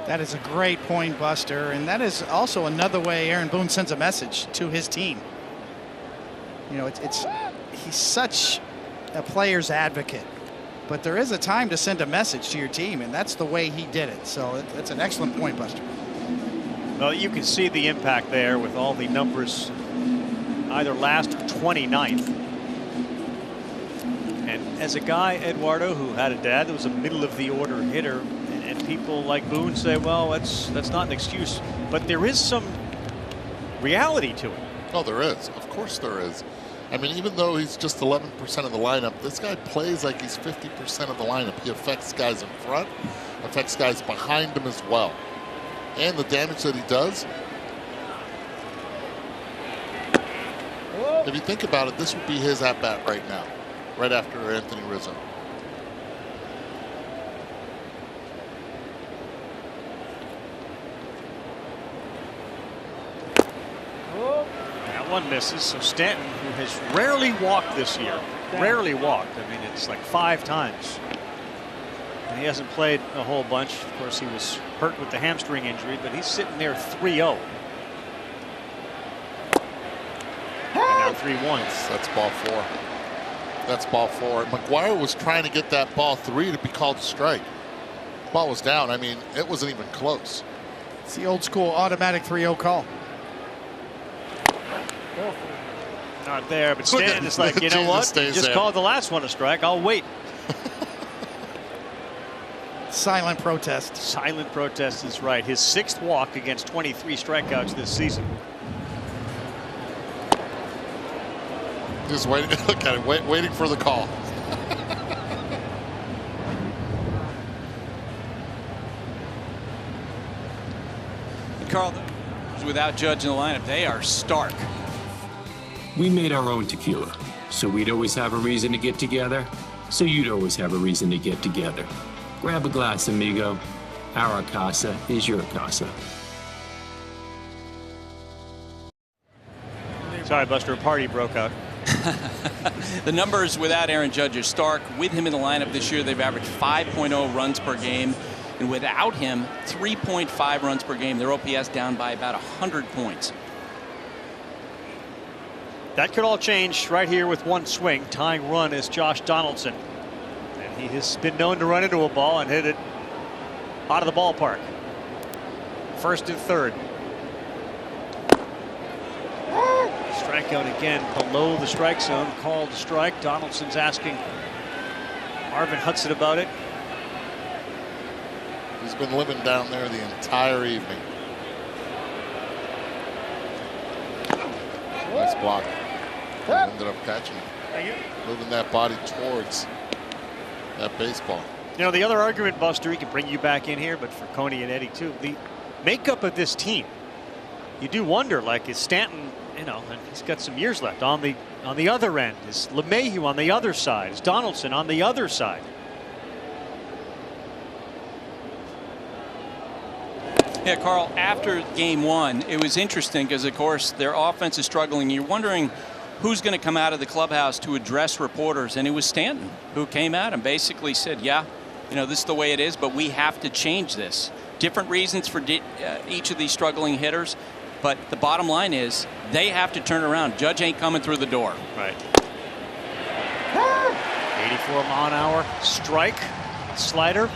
That is a great point, Buster, and that is also another way Aaron Boone sends a message to his team. You know, he's such a player's advocate, but there is a time to send a message to your team, and that's the way he did it. So that's an excellent point, Buster. Well, you can see the impact there with all the numbers, either last or 29th. And as a guy, Eduardo, who had a dad that was a middle-of-the-order hitter, and people like Boone say, well, that's not an excuse, but there is some reality to it. Oh, there is. Of course there is. I mean, even though he's just 11% of the lineup, this guy plays like he's 50% of the lineup. He affects guys in front, affects guys behind him as well. And the damage that he does, if you think about it, this would be his at-bat right now, right after Anthony Rizzo. That one misses. So Stanton, who has rarely walked this year, rarely walked. I mean, it's like 5 times. And he hasn't played a whole bunch. Of course, he was hurt with the hamstring injury, but he's sitting there 3-0. And now 3-1. That's ball 4. That's ball 4. McGuire was trying to get that ball 3 to be called a strike. Ball was down. I mean, it wasn't even close. It's the old school automatic 3-0 call. Not there, but Stanton is like, you know what? Just called the last one a strike. I'll wait. Silent protest. Silent protest is right. His 6th walk against 23 strikeouts this season. Just waiting. Look at it. Waiting for the call. Carl, without Judge in the lineup, they are stark. We made our own tequila, so we'd always have a reason to get together, so you'd always have a reason to get together. Grab a glass, amigo. Our casa is your casa. Sorry, Buster, a party broke out. The numbers without Aaron Judge are stark. With him in the lineup this year, they've averaged 5.0 runs per game. And without him, 3.5 runs per game. Their OPS down by about 100 points. That could all change right here with one swing. Tying run is Josh Donaldson. And he has been known to run into a ball and hit it out of the ballpark. 1st and 3rd. Strikeout again below the strike zone. Called a strike. Donaldson's asking Marvin Hudson about it. He's been living down there the entire evening. Nice block. He ended up catching it. Moving that body towards that baseball. You know, the other argument, Buster, he can bring you back in here, but for Coney and Eddie too, the makeup of this team, you do wonder, like, is Stanton, you know, and he's got some years left on the other end. Is LeMahieu on the other side? Is Donaldson on the other side? Yeah, Carl, after game 1, it was interesting because, of course, their offense is struggling. You're wondering who's going to come out of the clubhouse to address reporters, and it was Stanton who came out and basically said, yeah, you know, this is the way it is, but we have to change this. Different reasons for each of these struggling hitters, but the bottom line is they have to turn around. Judge ain't coming through the door. Right. 84-mile-an-hour strike, slider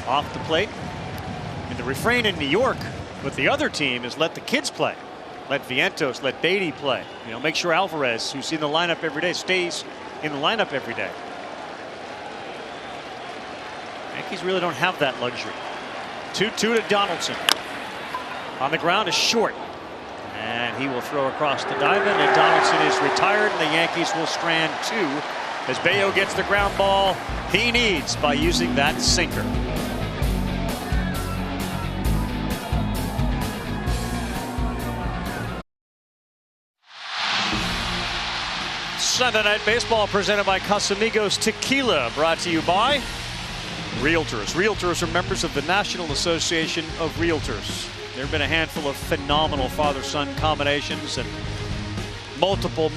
off the plate. And the refrain in New York with the other team is let the kids play. Let Vientos, let Beatty play. You know, make sure Alvarez, who's in the lineup every day, stays in the lineup every day. Yankees really don't have that luxury. 2-2 to Donaldson. On the ground is short. And he will throw across the diamond, and Donaldson is retired, and the Yankees will strand 2 as Bayo gets the ground ball he needs by using that sinker. Sunday Night Baseball presented by Casamigos Tequila, brought to you by Realtors. Realtors are members of the National Association of Realtors. There have been a handful of phenomenal father-son combinations and multiple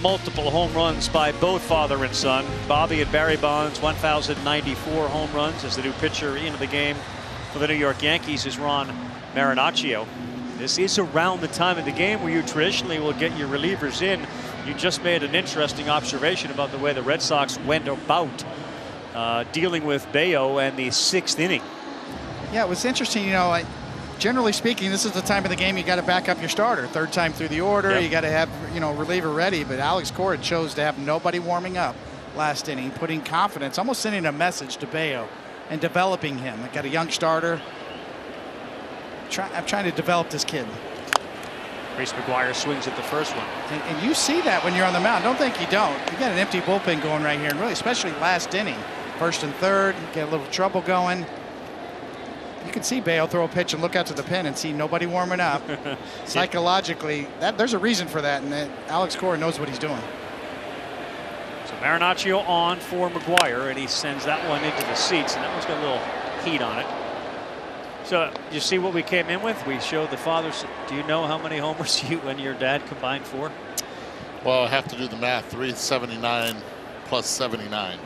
home runs by both father and son. Bobby and Barry Bonds, 1,094 home runs as the new pitcher into the game for the New York Yankees is Ron Marinaccio. This is around the time of the game where you traditionally will get your relievers in. You just made an interesting observation about the way the Red Sox went about dealing with Bayo and the 6th inning. Yeah, it was interesting. You know, generally speaking, this is the time of the game you got to back up your starter. Third time through the order, yep. You got to have, you know, reliever ready. But Alex Cora chose to have nobody warming up last inning, putting confidence, almost sending a message to Bayo and developing him. I got a young starter. I'm trying to develop this kid. Reese McGuire swings at the first one. And you see that when you're on the mound. Don't think you don't. You got an empty bullpen going right here, and really, especially last inning. First and third, get a little trouble going. You can see Bayo throw a pitch and look out to the pen and see nobody warming up. Psychologically, there's a reason for that, and Alex Cora knows what he's doing. So Marinaccio on for McGuire, and he sends that one into the seats, and that one's got a little heat on it. So you see what we came in with? We showed the fathers. Do you know how many homers you and your dad combined for? Well, I have to do the math. 379 plus 79.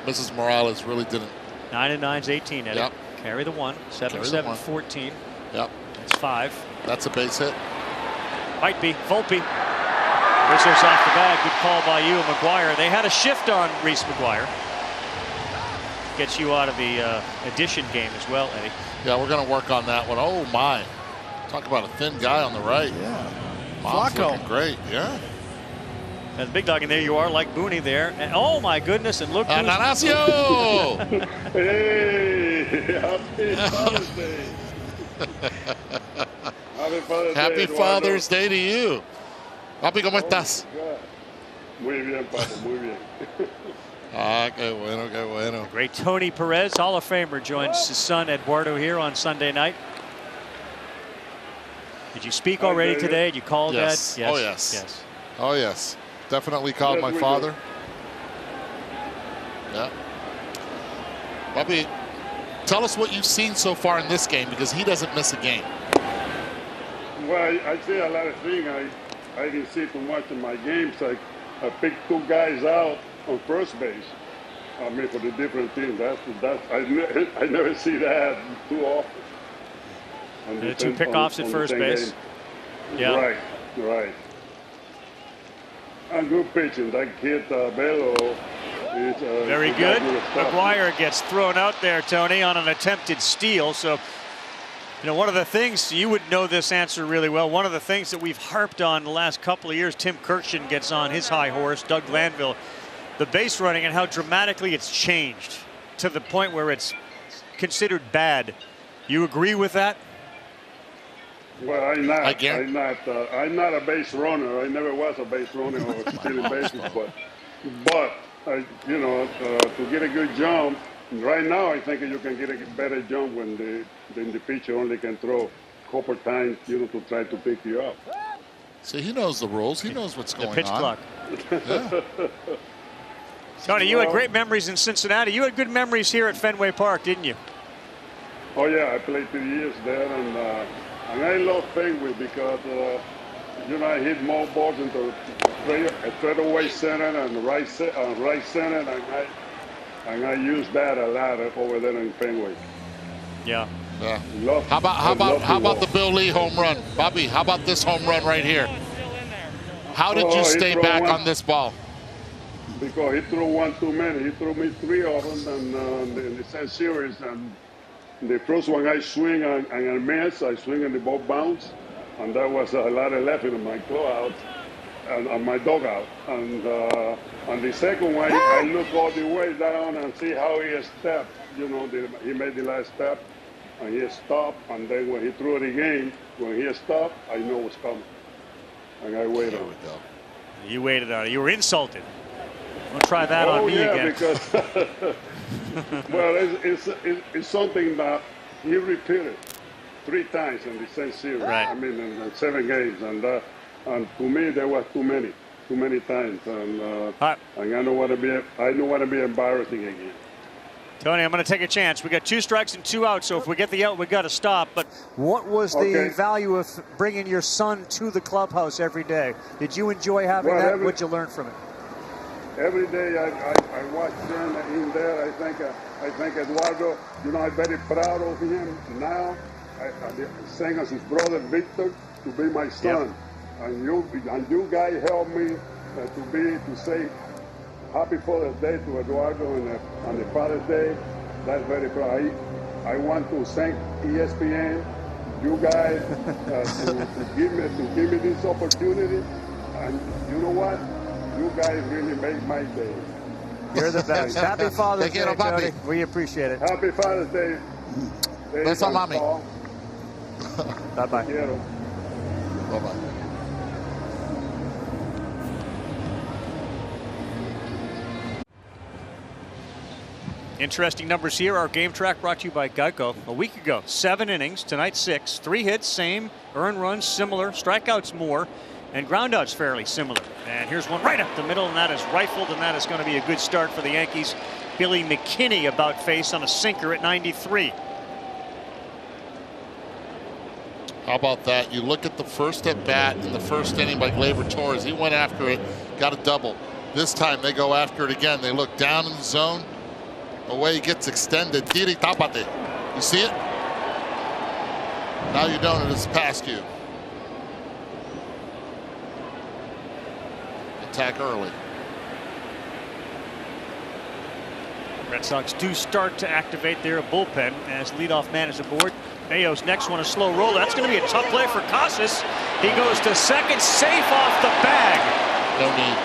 Mrs. Morales really didn't. 9 and 9's 18, Eddie. Yep. Carry the 1. 7, 7, 14. Yep. That's 5. That's a base hit. Might be. Volpe. Rizzo's off the bag. Good call by you, McGuire. They had a shift on Reese McGuire. Gets you out of the addition game as well, Eddie. Yeah, we're going to work on that one. Oh, my. Talk about a thin guy on the right. Yeah. Flacco. Great, yeah. And big dog in there you are, like Booney there. And oh, my goodness, and look who's... Ananasio! Hey, happy Father's Day. Happy Father's Day to you. Papi, ¿cómo estás? Muy bien, papi, muy bien. Ah, qué bueno, qué bueno. Great Tony Perez, Hall of Famer, joins his son Eduardo here on Sunday night. Did you speak already today? Did you call yes. Dad? Yes. Oh, yes. Yes. Oh, yes. Definitely called my father. Yeah. Bobby, tell us what you've seen so far in this game, because he doesn't miss a game. Well, I see a lot of things. I didn't see too much in my games. I picked 2 guys out on first base. I mean, for the different teams. I never see that too often. The 2 pickoffs at first base. Yeah. Right. And good pitching. That kid Bello is very good. McGuire gets thrown out there, Tony, on an attempted steal. So, you know, one of the things, you would know this answer really well, one of the things that we've harped on the last couple of years, Tim Kirkshin gets on his high horse, Doug Glanville, the base running and how dramatically it's changed to the point where it's considered bad. You agree with that? Well, I'm not a base runner. I never was a base runner or stealing bases, but you know, to get a good jump right now, I think you can get a better jump when the pitcher only can throw a couple times, you know, to try to pick you up. So he knows the rules. He knows what's going on. The pitch clock. Yeah. Tony, you had great memories in Cincinnati. You had good memories here at Fenway Park, didn't you? Oh yeah, I played 2 years there, and I love Fenway because you know, I hit more balls into straightaway center and right center, and I use that a lot over there in Fenway. Yeah. Yeah. How about the Bill Lee home run, Bobby? How about this home run right here? How did you stay back on this ball? Because he threw 1 too many. He threw me 3 of them, and in the same series. And the first one I swing and I miss. I swing and the ball bounce, and that was a lot of left in my clubhouse and my dugout. And on the second one, I look all the way down and see how he stepped. You know, he made the last step, and he stopped. And then when he threw it again, when he stopped, I know what's coming, and I waited. You waited on it. You were insulted. Don't try that on me again. Because well, it's something that he repeated 3 times in the same series. Right. I mean, in 7 games, and to me there was too many. too many times, and I don't want to be embarrassing again. Tony, I'm going to take a chance. We got 2 strikes and 2 outs, so if we get the out, we got to stop. But what was the value of bringing your son to the clubhouse every day? Did you enjoy having that? What'd you learn from it? Every day I watch him in there. I think Eduardo, I'm very proud of him now. I sang as his brother Victor to be my son, and you guys helped me to say Happy Father's Day to Eduardo on the Father's Day. That's very proud. I want to thank ESPN, you guys, to give me this opportunity. And you know what? You guys really make my day. You're the best. Happy Father's Day, Tony. We appreciate it. Happy Father's Day. Beso, mami. Bye-bye. Bye-bye. Interesting numbers here. Our game track brought to you by Geico. A week ago, 7 innings. Tonight, 6. 3 hits, same. Earned runs, similar. Strikeouts, more. And groundouts, fairly similar. And here's one right up the middle, and that is rifled, and that is going to be a good start for the Yankees. Billy McKinney about face on a sinker at 93. How about that? You look at the first at bat in the first inning by Gleyber Torres. He went after it, got a double. This time they go after it again. They look down in the zone. Away he gets extended. Tiri tapate. You see it? Now you don't. It is past you. Attack early. Red Sox do start to activate their bullpen as leadoff man is aboard. Mayo's next one, a slow roll. That's going to be a tough play for Casas. He goes to second, safe off the bag. No need.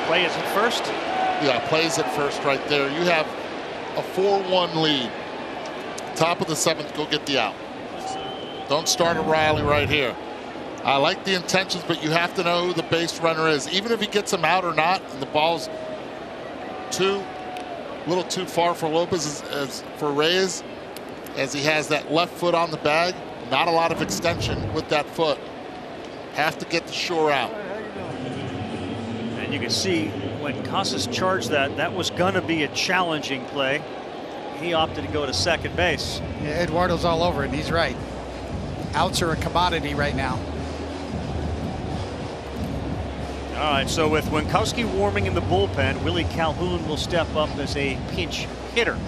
Play is at first. Yeah, plays at first right there. You have a 4-1 lead. Top of the 7th, go get the out. Don't start a rally right here. I like the intentions, but you have to know who the base runner is. Even if he gets him out or not, and the ball's a little too far for Lopez as for Reyes, as he has that left foot on the bag. Not a lot of extension with that foot. Have to get the shore out. And you can see when Casas charged that was going to be a challenging play. He opted to go to second base. Yeah, Eduardo's all over it, and he's right. Outs are a commodity right now. All right, so with Winkowski warming in the bullpen, Willie Calhoun will step up as a pinch hitter.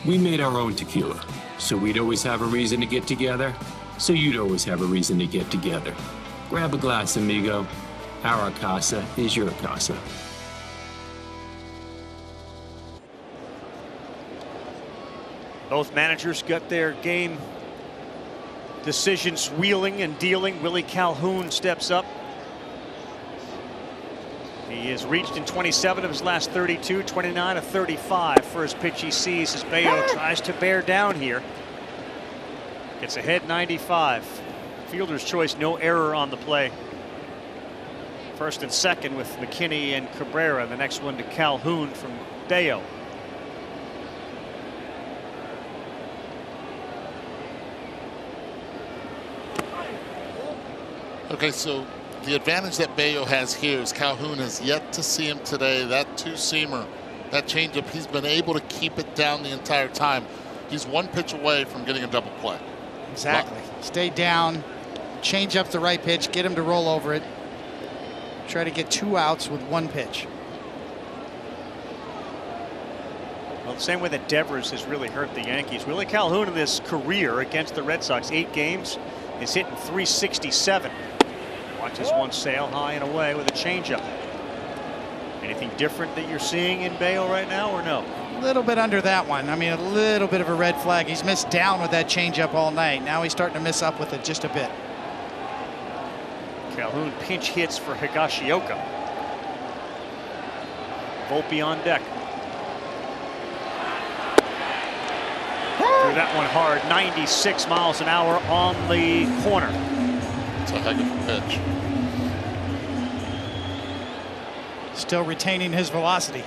We made our own tequila, so we'd always have a reason to get together, so you'd always have a reason to get together. Grab a glass, amigo. Our casa is your casa. Both managers got their game decisions wheeling and dealing. Willie Calhoun steps up. He has reached in 27 of his last 32, 29 of 35. First pitch he sees as Bayo tries to bear down here. Gets ahead 95. Fielder's choice, no error on the play. First and second with McKinney and Cabrera. The next one to Calhoun from Bayo. Okay, so the advantage that Bayo has here is Calhoun has yet to see him today. That two-seamer, that changeup, he's been able to keep it down the entire time. He's one pitch away from getting a double play. Exactly. Stay down, change up the right pitch, get him to roll over it. Try to get 2 outs with 1 pitch. Well, the same way that Devers has really hurt the Yankees. Willie Calhoun in this career against the Red Sox, 8 games, is hitting .367. Watches one sail high and away with a changeup. Anything different that you're seeing in Bayo right now, or no? A little bit under that one. I mean, a little bit of a red flag. He's missed down with that changeup all night. Now he's starting to miss up with it just a bit. Calhoun pinch hits for Higashioka. Volpe on deck. Threw that one hard, 96 miles an hour on the corner. It's a heck of a pitch. Still retaining his velocity.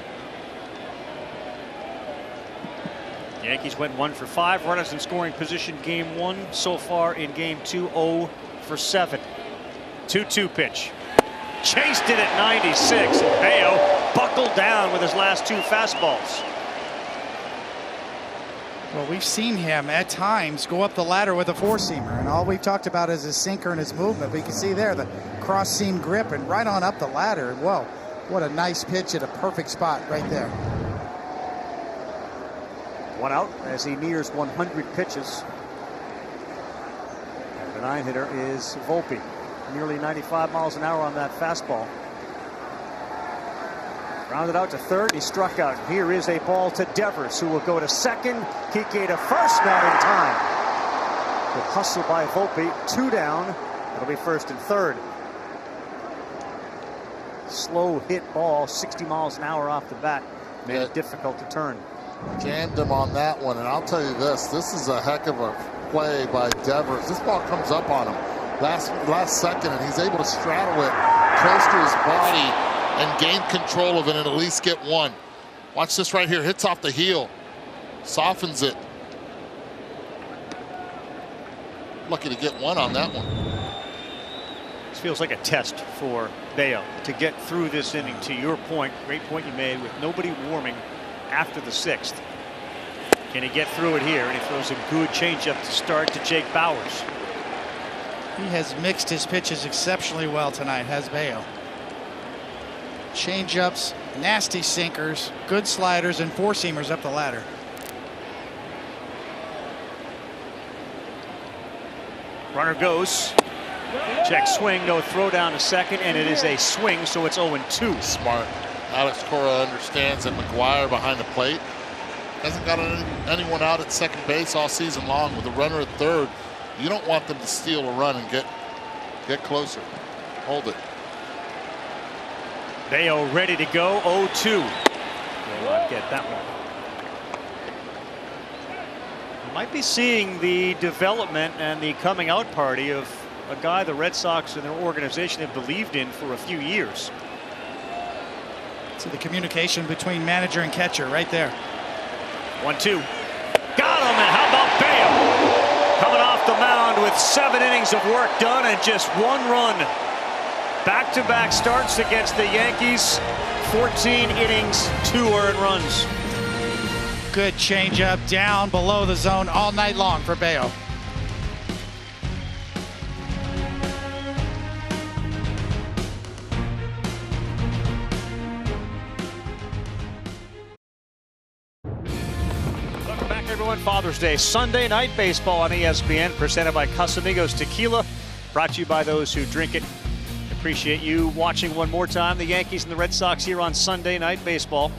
Yankees went 1 for 5. Runners in scoring position game 1. So far in game 2, 0 for 7. 2-2 pitch. Chased it at 96. And Bayo buckled down with his last 2 fastballs. Well, we've seen him at times go up the ladder with a 4-seamer, and all we've talked about is his sinker and his movement. But you can see there the cross-seam grip and right on up the ladder. Whoa, what a nice pitch at a perfect spot right there. 1 out as he nears 100 pitches. And the 9-hitter is Volpe. Nearly 95 miles an hour on that fastball. Rounded out to third. He struck out. Here is a ball to Devers, who will go to second. Kike to first, not in time. Good hustle by Volpe. 2 down. It'll be first and third. Slow hit ball, 60 miles an hour off the bat. Made it difficult to turn. Jammed him on that one, and I'll tell you this is a heck of a play by Devers. This ball comes up on him last second, and he's able to straddle it close to his body and gain control of it and at least get one. Watch this right here. Hits off the heel. Softens it. Lucky to get one on that one. This feels like a test for Bayo to get through this inning. To your point, great point you made, with nobody warming after the 6th. Can he get through it here? And he throws a good changeup to start to Jake Bauers. He has mixed his pitches exceptionally well tonight, has Bayo. Changeups, nasty sinkers, good sliders, and 4-seamers up the ladder. Runner goes. Check swing, no throw down to second, and it is a swing, so it's 0-2. Smart. Alex Cora understands that McGuire behind the plate hasn't got anyone out at second base all season long. With a runner at third, you don't want them to steal a run and get closer. Hold it. Bayo ready to go. 0-2. Will not get that one. You might be seeing the development and the coming out party of a guy the Red Sox and their organization have believed in for a few years. So the communication between manager and catcher right there. 1-2. Got him, and how about Bayo? Coming off the mound with 7 innings of work done and just 1 run. Back-to-back starts against the Yankees. 14 innings, 2 earned runs. Good changeup down below the zone all night long for Bayo. Welcome back, everyone. Father's Day Sunday Night Baseball on ESPN, presented by Casamigos Tequila, brought to you by those who drink it. Appreciate you watching one more time. The Yankees and the Red Sox here on Sunday Night Baseball.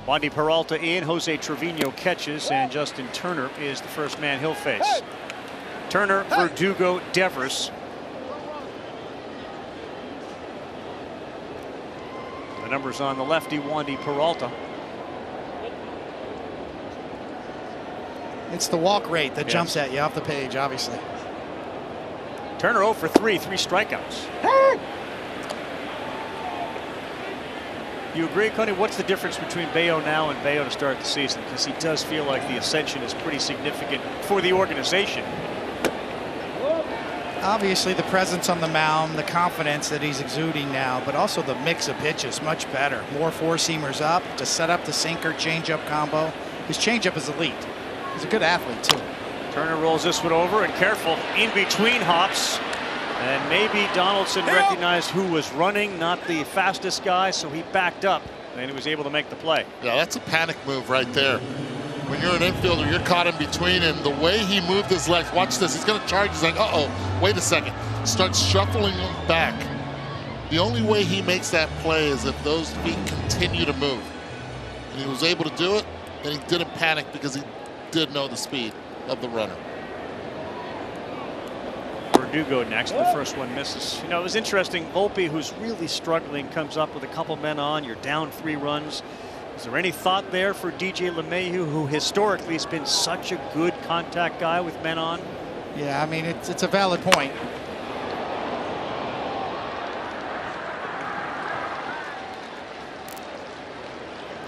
Wandy Peralta in, Jose Trevino catches, and Justin Turner is the first man he'll face. Turner, Verdugo, Devers. The numbers on the lefty, Wandy Peralta. It's the walk rate that jumps at you off the page, obviously. Turner 0 for 3, 3 strikeouts. You agree, Coney? What's the difference between Bayo now and Bayo to start the season? Because he does feel like the ascension is pretty significant for the organization. Obviously, the presence on the mound, the confidence that he's exuding now, but also the mix of pitches much better. More 4-seamers up to set up the sinker changeup combo. His changeup is elite. He's a good athlete, too. Turner rolls this one over, and careful in between hops. And maybe Donaldson recognized who was running, not the fastest guy, so he backed up, and he was able to make the play. Yeah, that's a panic move right there. When you're an infielder, you're caught in between, and the way he moved his legs, watch this, he's going to charge, he's like, uh-oh, wait a second. Starts shuffling him back. The only way he makes that play is if those feet continue to move. And he was able to do it, and he didn't panic because he did know the speed of the runner. Verdugo next. The first one misses. You know, it was interesting. Volpe, who's really struggling, comes up with a couple men on. You're down 3 runs. Is there any thought there for DJ LeMahieu, who historically has been such a good contact guy with men on? Yeah, I mean, it's a valid point.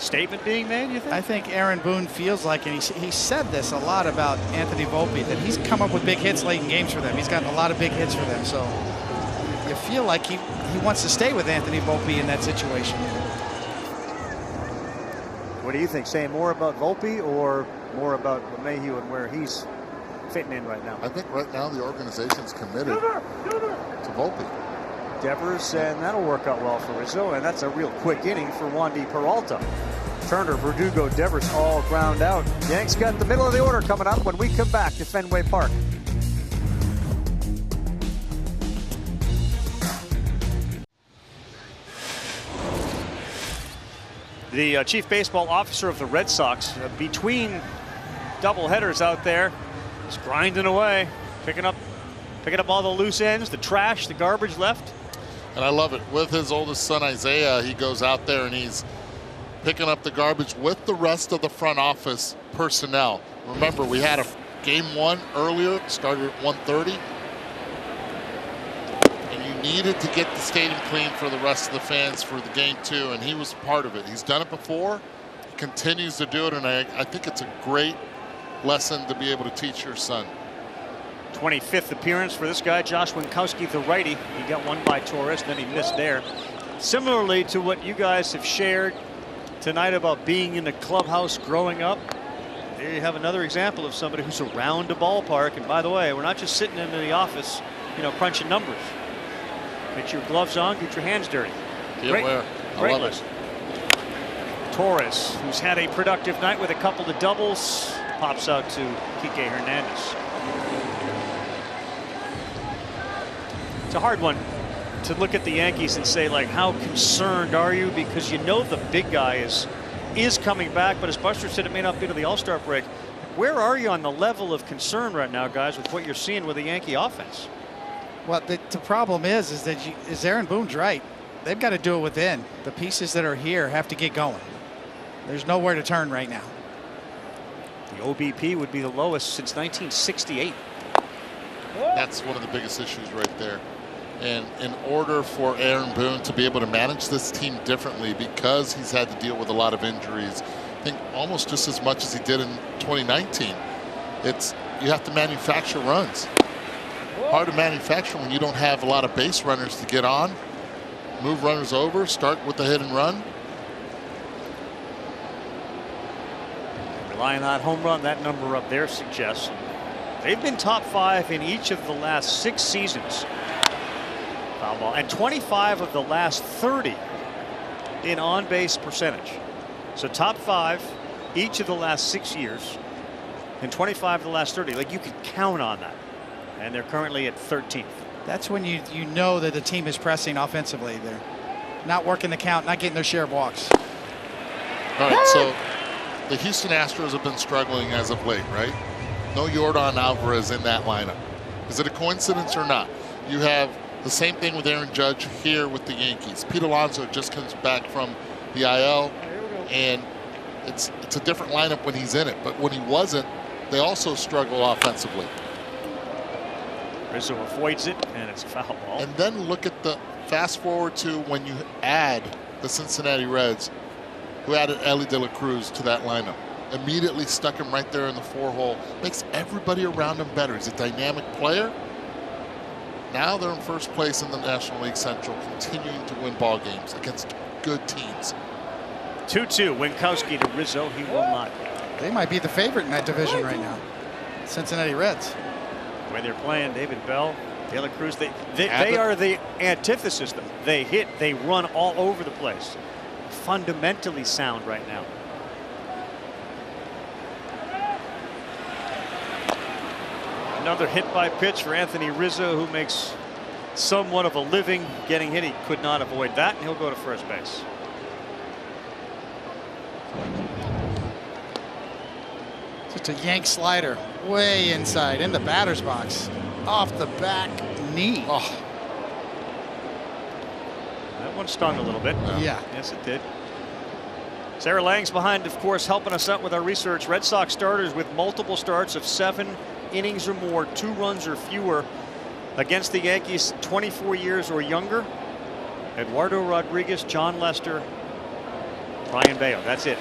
statement being made, you think? I think Aaron Boone feels like, and he said this a lot about Anthony Volpe, that he's come up with big hits late in games for them. He's gotten a lot of big hits for them. So you feel like he wants to stay with Anthony Volpe in that situation. What do you think? Saying more about Volpe or more about LeMahieu and where he's fitting in right now? I think right now the organization's committed to Volpe. Devers, and that'll work out well for Rizzo, and that's a real quick inning for Wandy Peralta. Turner, Verdugo, Devers all ground out. Yanks got the middle of the order coming up when we come back to Fenway Park. The chief baseball officer of the Red Sox, between doubleheaders out there, is grinding away, picking up all the loose ends, the trash, the garbage left. And I love it. With his oldest son, Isaiah, he goes out there and he's picking up the garbage with the rest of the front office personnel. Remember, we had a game 1 earlier, started at 1:30. And you needed to get the stadium clean for the rest of the fans for the game 2, and he was part of it. He's done it before, he continues to do it, and I think it's a great lesson to be able to teach your son. 25th appearance for this guy, Josh Winkowski, the righty. He got one by Torres, then he missed there. Similarly to what you guys have shared tonight about being in the clubhouse growing up, there you have another example of somebody who's around a ballpark. And by the way, we're not just sitting in the office, crunching numbers. Get your gloves on, get your hands dirty. Great list. Torres, who's had a productive night with a couple of doubles, pops out to Kike Hernandez. It's a hard one to look at the Yankees and say, like, how concerned are you? Because you know the big guy is coming back, but as Buster said, it may not be to the All-Star break. Where are you on the level of concern right now, guys, with what you're seeing with the Yankee offense? Well, the problem is that Aaron Boone's right. They've got to do it within. The pieces that are here have to get going. There's nowhere to turn right now. The OBP would be the lowest since 1968. That's one of the biggest issues right there. And in order for Aaron Boone to be able to manage this team differently, because he's had to deal with a lot of injuries, I think almost just as much as he did in 2019, you have to manufacture runs. Hard to manufacture when you don't have a lot of base runners to get on, move runners over, start with the hit and run. Relying on home run, that number up there suggests they've been top 5 in each of the last 6 seasons. Foul ball. And 25 of the last 30 in on-base percentage. So top 5 each of the last 6 years and 25 of the last 30. Like, you can count on that. And they're currently at 13th. That's when you know that the team is pressing offensively. They're not working the count, not getting their share of walks. All right, so the Houston Astros have been struggling as of late, right? No Yordan Alvarez in that lineup. Is it a coincidence or not? You have the same thing with Aaron Judge here with the Yankees. Pete Alonso just comes back from the IL, and it's a different lineup when he's in it. But when he wasn't, they also struggle offensively. Rizzo avoids it, and it's a foul ball. And then look at the fast forward to when you add the Cincinnati Reds, who added Ellie De La Cruz to that lineup. Immediately stuck him right there in the 4-hole. Makes everybody around him better. He's a dynamic player. Now they're in first place in the National League Central, continuing to win ball games against good teams. 2-2, Winkowski to Rizzo. He will not. They might be the favorite in that division right now. Cincinnati Reds. The way they're playing, David Bell, De La Cruz, they are the antithesis. They hit, they run all over the place. Fundamentally sound right now. Another hit by pitch for Anthony Rizzo, who makes somewhat of a living getting hit. He could not avoid that, and he'll go to first base. Just a yank slider way inside in the batter's box, off the back knee. Oh. That one stung a little bit. Yeah. Yes, it did. Sarah Lang's behind, of course, helping us out with our research. Red Sox starters with multiple starts of 7 innings or more, 2 runs or fewer against the Yankees, 24 years or younger. Eduardo Rodriguez, John Lester, Ryan Baio, that's it.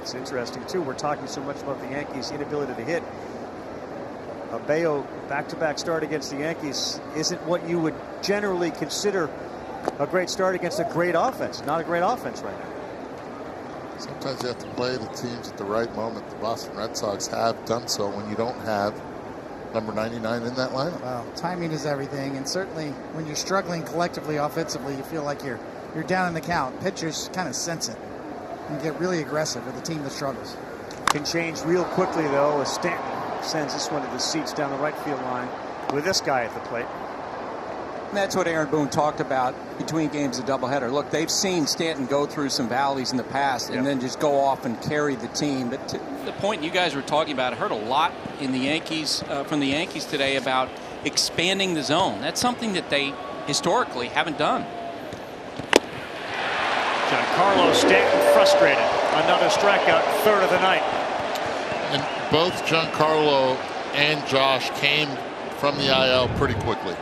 It's interesting, too. We're talking so much about the Yankees' inability to hit. A Baio back-to-back start against the Yankees isn't what you would generally consider a great start against a great offense. Not a great offense right now. Sometimes you have to play the teams at the right moment. The Boston Red Sox have done so when you don't have number 99 in that lineup. Well, timing is everything, and certainly when you're struggling collectively offensively, you feel like you're down in the count. Pitchers kind of sense it and get really aggressive with a team that struggles. Can change real quickly, though, as Stanton sends this one to the seats down the right field line with this guy at the plate. And that's what Aaron Boone talked about between games of doubleheader. Look, they've seen Stanton go through some valleys in the past and then just go off and carry the team. But to the point you guys were talking about, I heard a lot in the Yankees from the Yankees today about expanding the zone. That's something that they historically haven't done. Giancarlo Stanton frustrated. Another strikeout, third of the night. And both Giancarlo and Josh came from the IL pretty quickly.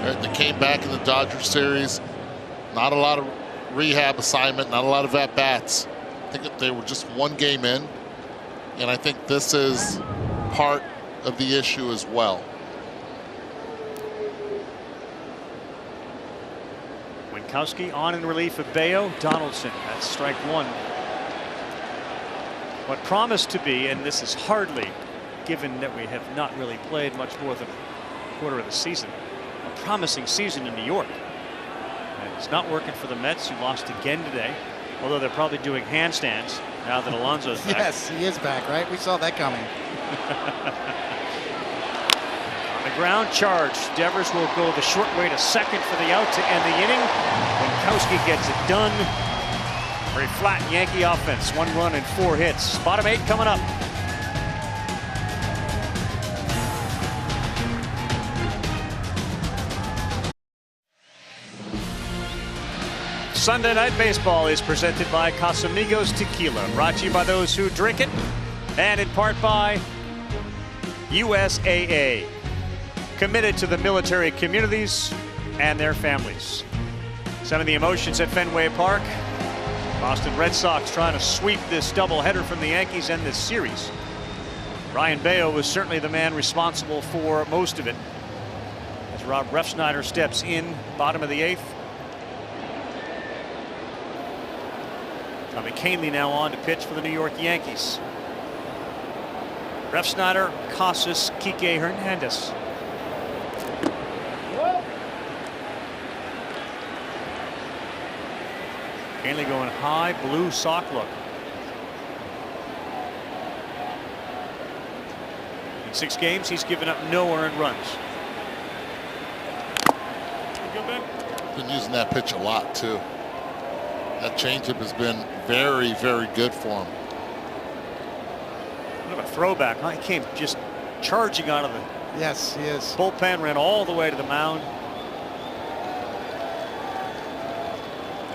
They came back in the Dodgers series. Not a lot of rehab assignment, not a lot of at-bats. I think they were just one game in. And I think this is part of the issue as well. Winkowski on in relief of Baio. Donaldson, that's strike one. What promised to be, and this is hardly, given that we have not really played much more than a quarter of the season, a promising season in New York. And it's not working for the Mets, who lost again today, although they're probably doing handstands now that Alonso's back. Yes, he is back, right? We saw that coming. On the ground, charge. Devers will go the short way to second for the out to end the inning. Winkowski gets it done. Very flat Yankee offense. 1 run and 4 hits. Bottom 8 coming up. Sunday Night Baseball is presented by Casamigos Tequila, brought to you by those who drink it, and in part by USAA, committed to the military communities and their families. Some of the emotions at Fenway Park. Boston Red Sox trying to sweep this doubleheader from the Yankees and this series. Ryan Baio was certainly the man responsible for most of it. As Rob Refsnyder steps in, bottom of the 8th. Tommy Kahnle now on to pitch for the New York Yankees. Refsnyder, Casas, Kike Hernandez. Kahnle going high, blue sock look. In 6 games, he's given up no earned runs. Been using that pitch a lot, too. That changeup has been very, very good for him. What a throwback, huh? He came just charging out of the bullpen, ran all the way to the mound.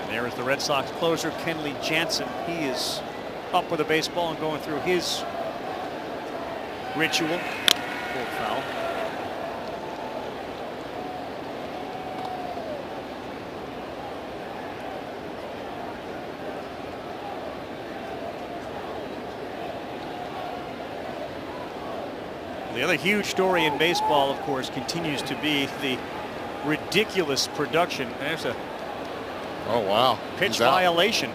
And there is the Red Sox closer, Kenley Jansen. He is up with a baseball and going through his ritual. Full foul. The other huge story in baseball, of course, continues to be the ridiculous production. There's a pitch violation.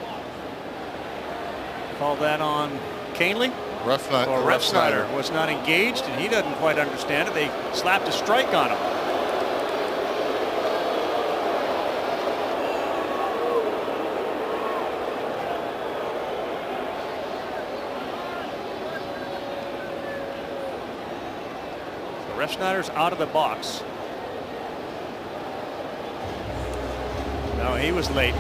Call that on Kahnle. Refsnyder was not engaged, and he doesn't quite understand it. They slapped a strike on him. Refsnyder's out of the box. No, he was late.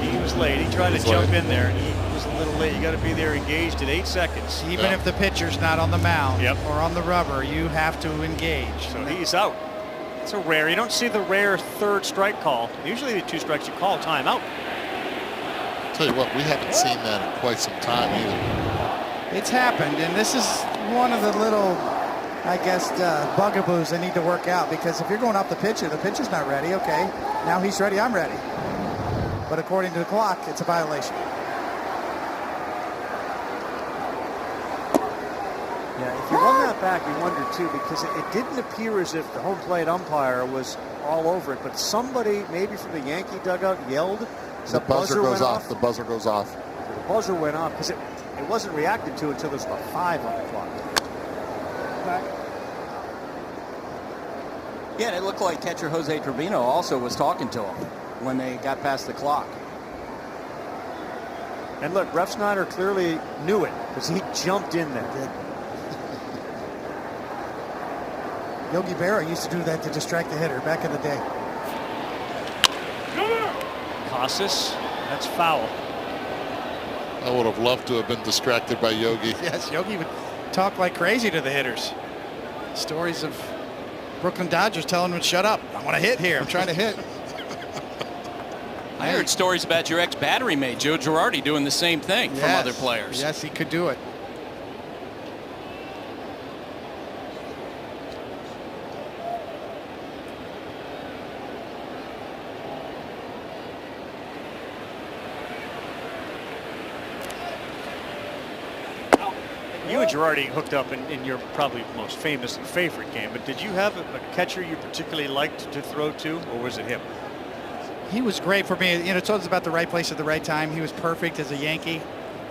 He was late. He tried to jump in there, and he was a little late. You got to be there engaged at 8 seconds. Even if the pitcher's not on the mound or on the rubber, you have to engage. So he's out. It's a rare. You don't see the rare 3rd strike call. Usually the 2 strikes you call timeout. Tell you what, we haven't seen that in quite some time either. It's happened, and this is one of the little I guess bugaboos that need to work out, because if you're going off the pitcher's not ready. Okay, now he's ready, I'm ready. But according to the clock, it's a violation. Yeah, if you run that back, you wonder too, because it didn't appear as if the home plate umpire was all over it, but somebody, maybe from the Yankee dugout, yelled. The buzzer goes off. The buzzer goes off. The buzzer went off because it wasn't reacted to until there's about 5 on the clock. Yeah, and it looked like catcher Jose Trevino also was talking to him when they got past the clock. And look, Ref Snyder clearly knew it because he jumped in there. Yogi Berra used to do that to distract the hitter back in the day. Casas, that's foul. I would have loved to have been distracted by Yogi. Yes, Yogi would talk like crazy to the hitters. Stories of Brooklyn Dodgers telling him to shut up. I want to hit here. I'm trying to hit. I heard stories about your ex-battery mate, Joe Girardi, doing the same thing from other players. Yes, he could do it. You and Girardi hooked up in your probably most famous and favorite game, but did you have a catcher you particularly liked to throw to, or was it him? He was great for me. You know, it's always about the right place at the right time. He was perfect as a Yankee.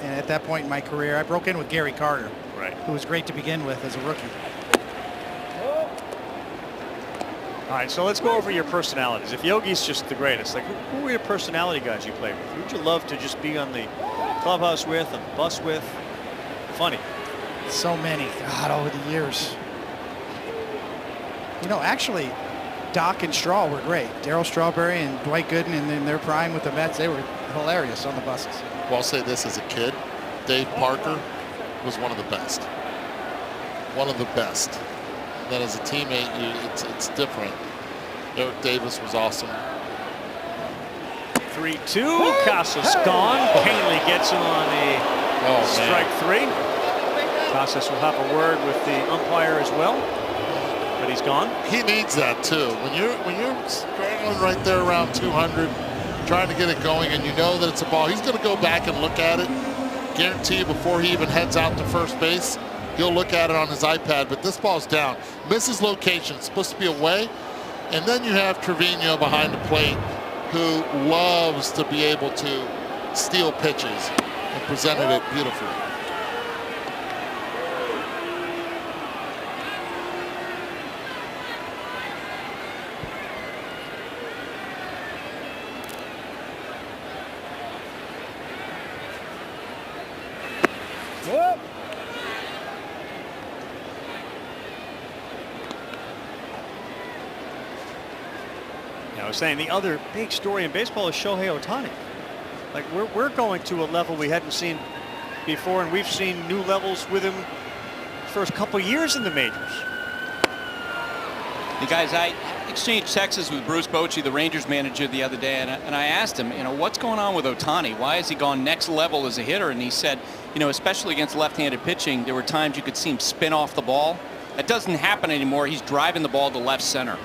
And at that point in my career, I broke in with Gary Carter, who was great to begin with as a rookie. All right, so let's go over your personalities. If Yogi's just the greatest, like who were your personality guys you played with? Who'd you love to just be on the clubhouse with, on the bus with? Funny. So many, God, over the years. You know, actually, Doc and Straw were great. Darryl Strawberry and Dwight Gooden, and in their prime with the Mets, they were hilarious on the buses. Well, I'll say this, as a kid, Dave Parker was one of the best. One of the best. Then as a teammate, it's different. Eric Davis was awesome. 3-2, Casas gone. Canely gets him on the strike 3. Casas will have a word with the umpire as well, but he's gone. He needs that too. When you're struggling right there around 200, trying to get it going, and you know that it's a ball, he's going to go back and look at it. Guarantee you, before he even heads out to first base, he'll look at it on his iPad. But this ball's down, misses location. It's supposed to be away, and then you have Trevino behind the plate, who loves to be able to steal pitches, and presented it beautifully. I was saying the other big story in baseball is Shohei Ohtani. Like we're going to a level we hadn't seen before, and we've seen new levels with him first couple years in the majors. You guys, I exchanged texts with Bruce Bochy, the Rangers manager, the other day, and I asked him, you know, what's going on with Ohtani? Why has he gone next level as a hitter? And he said, you know, especially against left-handed pitching, there were times you could see him spin off the ball. That doesn't happen anymore. He's driving the ball to left center.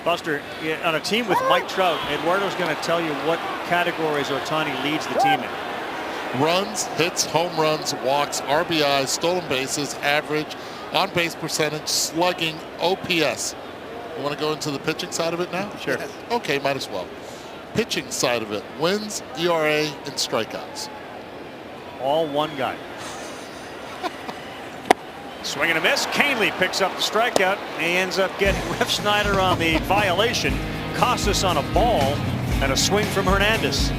Buster, on a team with Mike Trout, Eduardo's going to tell you what categories Ohtani leads the team in. Runs, hits, home runs, walks, RBIs, stolen bases, average, on-base percentage, slugging, OPS. You want to go into the pitching side of it now? Sure. Okay, might as well. Pitching side of it, wins, ERA, and strikeouts. All one guy. Swing and a miss. Canely picks up the strikeout. He ends up getting Ref Snyder on the violation. Casas on a ball and a swing from Hernandez.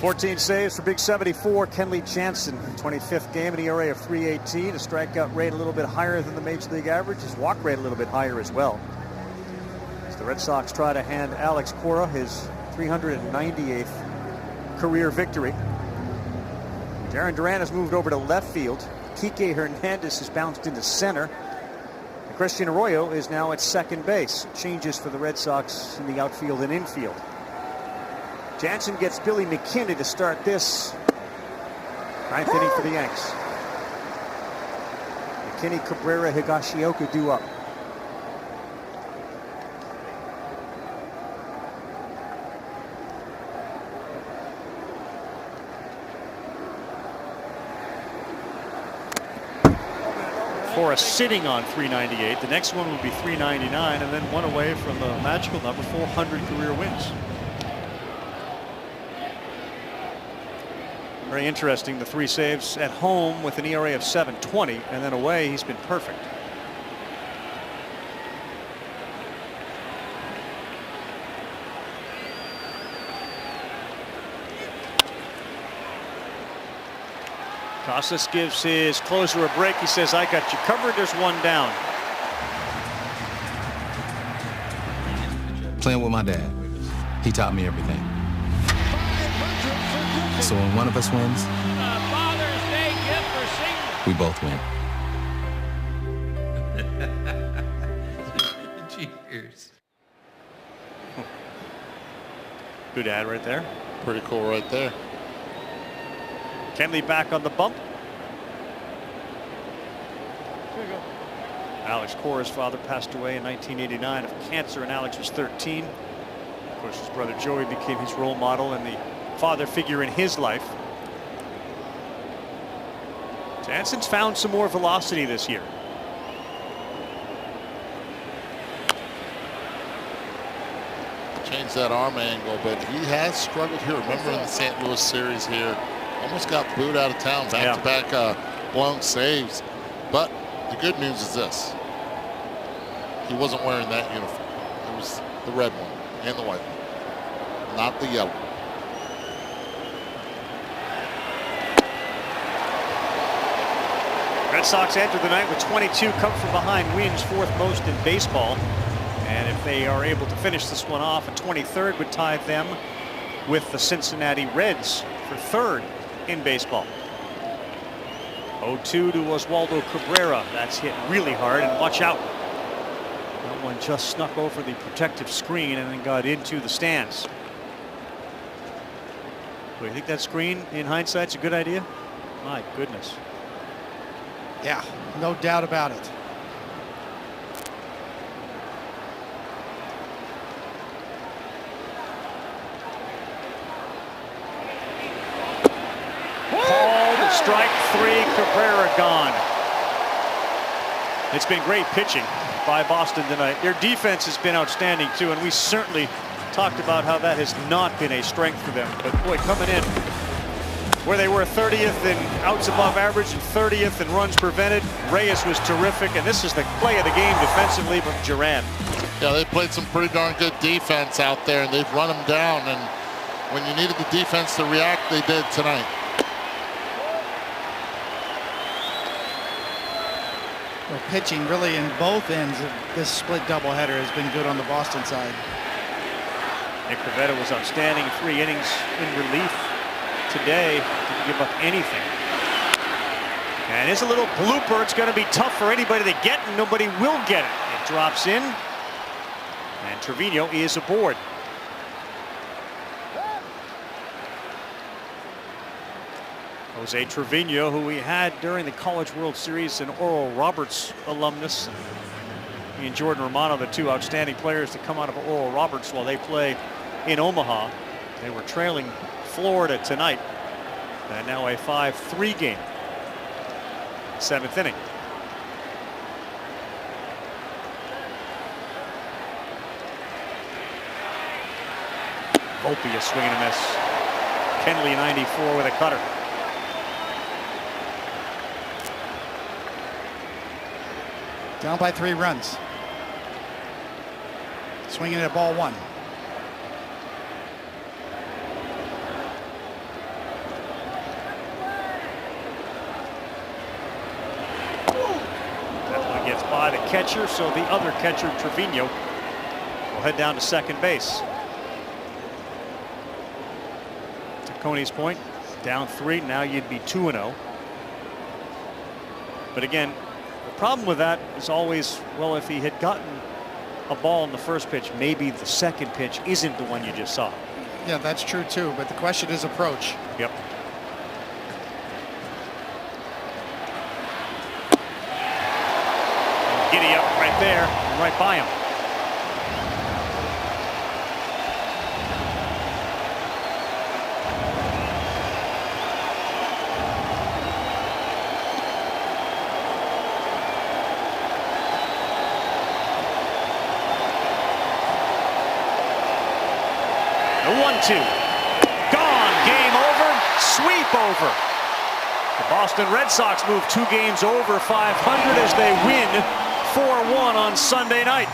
.14 saves for Big 74, Kenley Jansen, 25th game, an ERA of 3.18, a strikeout rate a little bit higher than the Major League average, his walk rate a little bit higher as well. As the Red Sox try to hand Alex Cora his 398th career victory. Darren Duran has moved over to left field. Kike Hernandez has bounced into center. And Christian Arroyo is now at second base. Changes for the Red Sox in the outfield and infield. Jansen gets Billy McKinney to start this 9th inning for the Yanks. McKinney, Cabrera, Higashioka due up. Forrest sitting on 398. The next one would be 399, and then one away from the magical number 400 career wins. Very interesting, the 3 saves at home with an ERA of 7.20, and then away he's been perfect. Casas gives his closer a break. He says, I got you covered. There's one down. Playing with my dad, he taught me everything. So when one of us wins, Father's Day gift for seniors. we both win. Cheers. Good ad right there. Pretty cool right there. Kenley back on the bump. Alex Cora's father passed away in 1989 of cancer, and Alex was 13. Of course, his brother Joey became his role model and the father figure in his life. Jansen's found some more velocity this year. Changed that arm angle, but he has struggled here. Remember in the St. Louis series here, almost got booed out of town. Back-to-back blown saves. But the good news is this. He wasn't wearing that uniform. It was the red one and the white one, not the yellow. Red Sox enter the night with 22 come from behind wins, 4th most in baseball. And if they are able to finish this one off, a 23rd would tie them with the Cincinnati Reds for 3rd in baseball. 0-2 to Oswaldo Cabrera. That's hit really hard, and watch out. That one just snuck over the protective screen and then got into the stands. Do you think that screen, in hindsight, is a good idea? My goodness. Yeah, no doubt about it. Called strike 3, Cabrera gone. It's been great pitching by Boston tonight. Their defense has been outstanding too, and we certainly talked about how that has not been a strength for them. But boy, coming in where they were 30th in outs above average and 30th in runs prevented, Reyes was terrific, and this is the play of the game defensively from Duran. Yeah, they played some pretty darn good defense out there, and they've run them down. And when you needed the defense to react, they did tonight. Well, pitching really in both ends of this split doubleheader has been good on the Boston side. Nick Pivetta was outstanding, 3 innings in relief today. Didn't give up anything. And it's a little blooper. It's going to be tough for anybody to get, and nobody will get it. It drops in, and Trevino is aboard. Jose Trevino, who we had during the College World Series, an Oral Roberts alumnus. He and Jordan Romano, the 2 outstanding players to come out of Oral Roberts while they play in Omaha. They were trailing Florida tonight. And now a 5-3 game. 7th inning. Volpe a swing and a miss. Kenley 94 with a cutter. Down by 3 runs. Swinging at ball 1. That one gets by the catcher, so the other catcher, Trevino, will head down to second base. To Coney's point, down 3, now you'd be 2-0. But again, the problem with that is always, well, if he had gotten a ball in the first pitch, maybe the second pitch isn't the one you just saw. Yeah, that's true too. But the question is approach. Yep. Giddy up right there, and right by him. The 1-2. Gone. Game over. Sweep over. The Boston Red Sox move 2 games over 500 as they win 4-1 on Sunday night.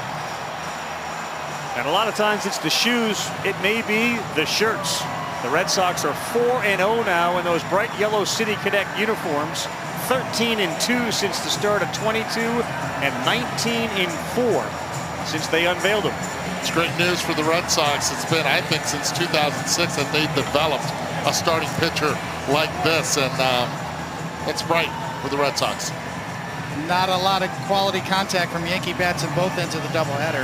And a lot of times it's the shoes. It may be the shirts. The Red Sox are 4-0 now in those bright yellow City Connect uniforms. 13-2 since the start of 22 and 19-4 since they unveiled them. It's great news for the Red Sox. It's been, I think, since 2006 that they've developed a starting pitcher like this, and that's right for the Red Sox. Not a lot of quality contact from Yankee bats in both ends of the doubleheader.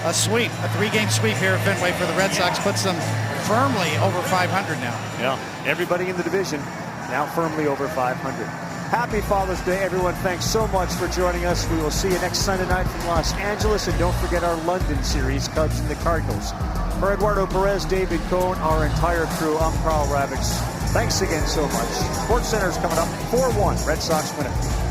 A sweep, a 3-game sweep here at Fenway for the Red Sox puts them firmly over 500 now. Yeah, everybody in the division now firmly over 500. Happy Father's Day, everyone. Thanks so much for joining us. We will see you next Sunday night from Los Angeles. And don't forget our London series, Cubs and the Cardinals. For Eduardo Perez, David Cohn, our entire crew, I'm Carl Ravix. Thanks again so much. SportsCenter is coming up 4-1. Red Sox win it.